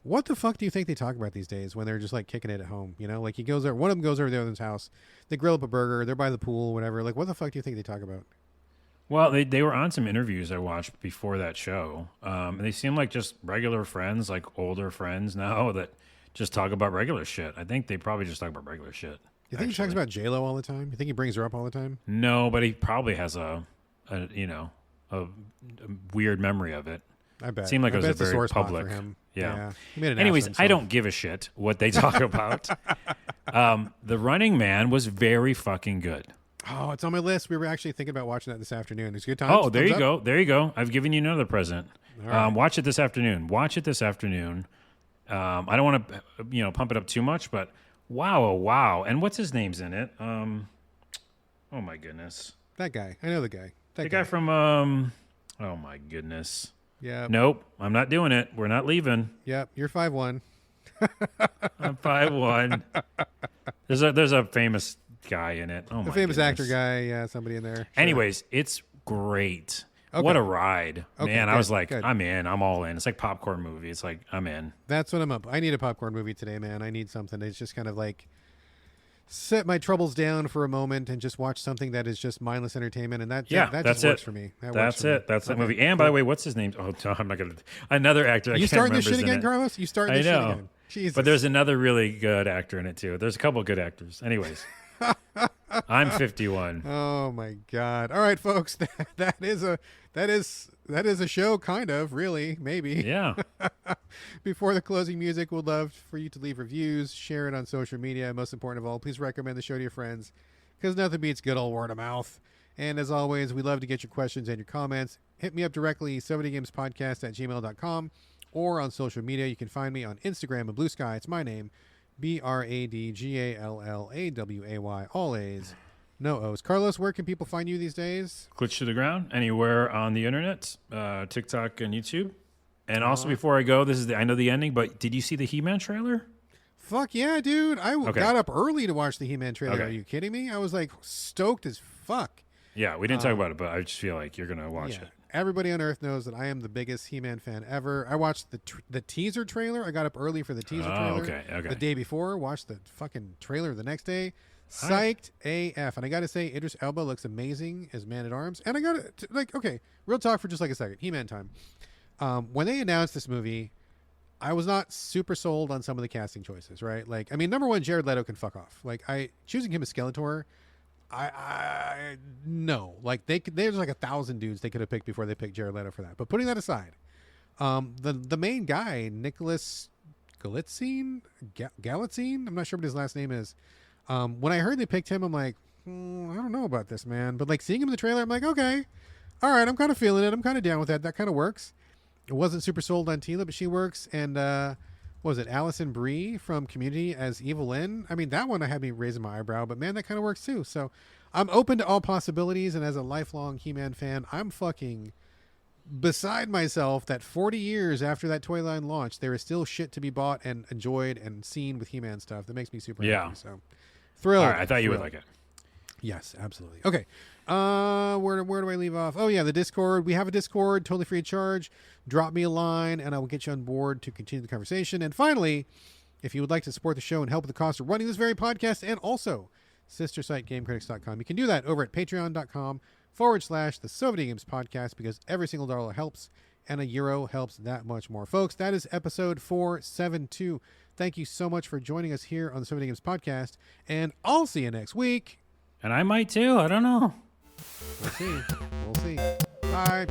[SPEAKER 1] What the fuck do you think they talk about these days when they're just, like, kicking it at home? Like, he goes there. One of them goes over to the other's house. They grill up a burger. They're by the pool, whatever. Like, what the fuck do you think they talk about?
[SPEAKER 2] Well, they were on some interviews I watched before that show, and they seem like just regular friends, like older friends now that just talk about regular shit. I think they probably just talk about regular shit.
[SPEAKER 1] You think he talks about J-Lo all the time? You think he brings her up all the time?
[SPEAKER 2] No, but he probably has a weird memory of it.
[SPEAKER 1] I bet.
[SPEAKER 2] Seemed like
[SPEAKER 1] I
[SPEAKER 2] it was
[SPEAKER 1] bet
[SPEAKER 2] a
[SPEAKER 1] it's a
[SPEAKER 2] very
[SPEAKER 1] sore spot
[SPEAKER 2] public.
[SPEAKER 1] for him.
[SPEAKER 2] Yeah.
[SPEAKER 1] He made an ass
[SPEAKER 2] Anyways,
[SPEAKER 1] of
[SPEAKER 2] I
[SPEAKER 1] himself.
[SPEAKER 2] don't give a shit what they talk about. The Running Man was very fucking good.
[SPEAKER 1] Oh, it's on my list. We were actually thinking about watching that this afternoon. It's a good time.
[SPEAKER 2] Oh, there you go. There you go. I've given you another present.
[SPEAKER 1] All right.
[SPEAKER 2] Watch it this afternoon. I don't want to, pump it up too much, but wow. And what's his name's in it? Oh my goodness.
[SPEAKER 1] That guy. I know the guy.
[SPEAKER 2] The guy from, oh my goodness.
[SPEAKER 1] Yeah.
[SPEAKER 2] Nope. I'm not doing it. We're not leaving.
[SPEAKER 1] Yep. You're 5'1".
[SPEAKER 2] I'm 5'1". There's a famous guy in it. Oh my
[SPEAKER 1] A famous
[SPEAKER 2] goodness.
[SPEAKER 1] actor guy. Yeah, somebody in there. Sure.
[SPEAKER 2] Anyways, it's great.
[SPEAKER 1] Okay.
[SPEAKER 2] What a ride.
[SPEAKER 1] Okay,
[SPEAKER 2] Man, I
[SPEAKER 1] good,
[SPEAKER 2] was like,
[SPEAKER 1] good.
[SPEAKER 2] I'm in. I'm all in. It's like popcorn movie. It's like, I'm in.
[SPEAKER 1] That's what I'm up. I need a popcorn movie today, man. I need something that's just kind of like set my troubles down for a moment and just watch something that is just mindless entertainment. And that
[SPEAKER 2] That's
[SPEAKER 1] just works
[SPEAKER 2] it.
[SPEAKER 1] for me.
[SPEAKER 2] That's it. That's that
[SPEAKER 1] Okay,
[SPEAKER 2] movie. And by the way, what's his name? Oh, no, I'm not going to. Another actor. I
[SPEAKER 1] You
[SPEAKER 2] can't
[SPEAKER 1] starting
[SPEAKER 2] remember
[SPEAKER 1] this shit
[SPEAKER 2] his
[SPEAKER 1] again,
[SPEAKER 2] name.
[SPEAKER 1] Carlos? You starting
[SPEAKER 2] I
[SPEAKER 1] this shit
[SPEAKER 2] know.
[SPEAKER 1] again? Jesus.
[SPEAKER 2] But there's another really good actor in it, too. There's a couple good actors. Anyways, I'm 51.
[SPEAKER 1] Oh my God! All right, folks, that is a show, kind of, really, maybe.
[SPEAKER 2] Yeah.
[SPEAKER 1] Before the closing music, we'd love for you to leave reviews, share it on social media, and most important of all, please recommend the show to your friends, because nothing beats good old word of mouth. And as always, we love to get your questions and your comments. Hit me up directly, 70gamespodcast@gmail.com, or on social media. You can find me on Instagram and Blue Sky. It's my name, BradGallaway, all A's, no O's. Carlos, where can people find you these days?
[SPEAKER 2] Glitch to the ground anywhere on the internet, TikTok and YouTube. And also, before I go, I know the ending, but did you see the He-Man trailer?
[SPEAKER 1] Fuck yeah, dude. I
[SPEAKER 2] Okay.
[SPEAKER 1] got up early to watch the He-Man trailer.
[SPEAKER 2] Okay.
[SPEAKER 1] Are you kidding me? I was like stoked as fuck.
[SPEAKER 2] Yeah, we didn't talk about it, but I just feel like you're going to watch
[SPEAKER 1] Yeah.
[SPEAKER 2] it.
[SPEAKER 1] Everybody on Earth knows that I am the biggest He-Man fan ever. I watched the teaser trailer. I got up early for the teaser trailer.
[SPEAKER 2] Okay.
[SPEAKER 1] The day before, watched the fucking trailer the next day. Psyched AF. And I got to say, Idris Elba looks amazing as Man-at-Arms. And I got to, okay, real talk for just like a second. He-Man time. When they announced this movie, I was not super sold on some of the casting choices, right? Like, I mean, number one, Jared Leto can fuck off. Like, choosing him as Skeletor, I no. Like, there's like 1,000 dudes they could have picked before they picked Jared Leto for that. But putting that aside, the main guy, Nicholas Galitzine, I'm not sure what his last name is. When I heard they picked him, I'm like, I don't know about this, man. But like seeing him in the trailer, I'm like, okay, all right, I'm kind of feeling it. I'm kind of down with that. That kind of works. I wasn't super sold on Tila, but she works. And what was it, Allison Brie from Community as Evil Lynn? I mean, that one I had me raising my eyebrow, but man, that kind of works too. So I'm open to all possibilities. And as a lifelong He-Man fan, I'm fucking beside myself that 40 years after that toy line launched, there is still shit to be bought and enjoyed and seen with He-Man stuff. That makes me super happy. So thrilled.
[SPEAKER 2] All right, I thought you would like it.
[SPEAKER 1] Yes, absolutely. Okay. Where do I leave off? Oh yeah, the Discord. We have a Discord, totally free of charge. Drop me a line and I will get you on board to continue the conversation. And finally, if you would like to support the show and help with the cost of running this very podcast and also sister site gamecritics.com, you can do that over at patreon.com/the So Videogames podcast, because every single dollar helps and a euro helps that much more. Folks, that is episode 472. Thank you so much for joining us here on the So Videogames podcast, and I'll see you next week.
[SPEAKER 2] And I might too. I don't know.
[SPEAKER 1] We'll see. Bye.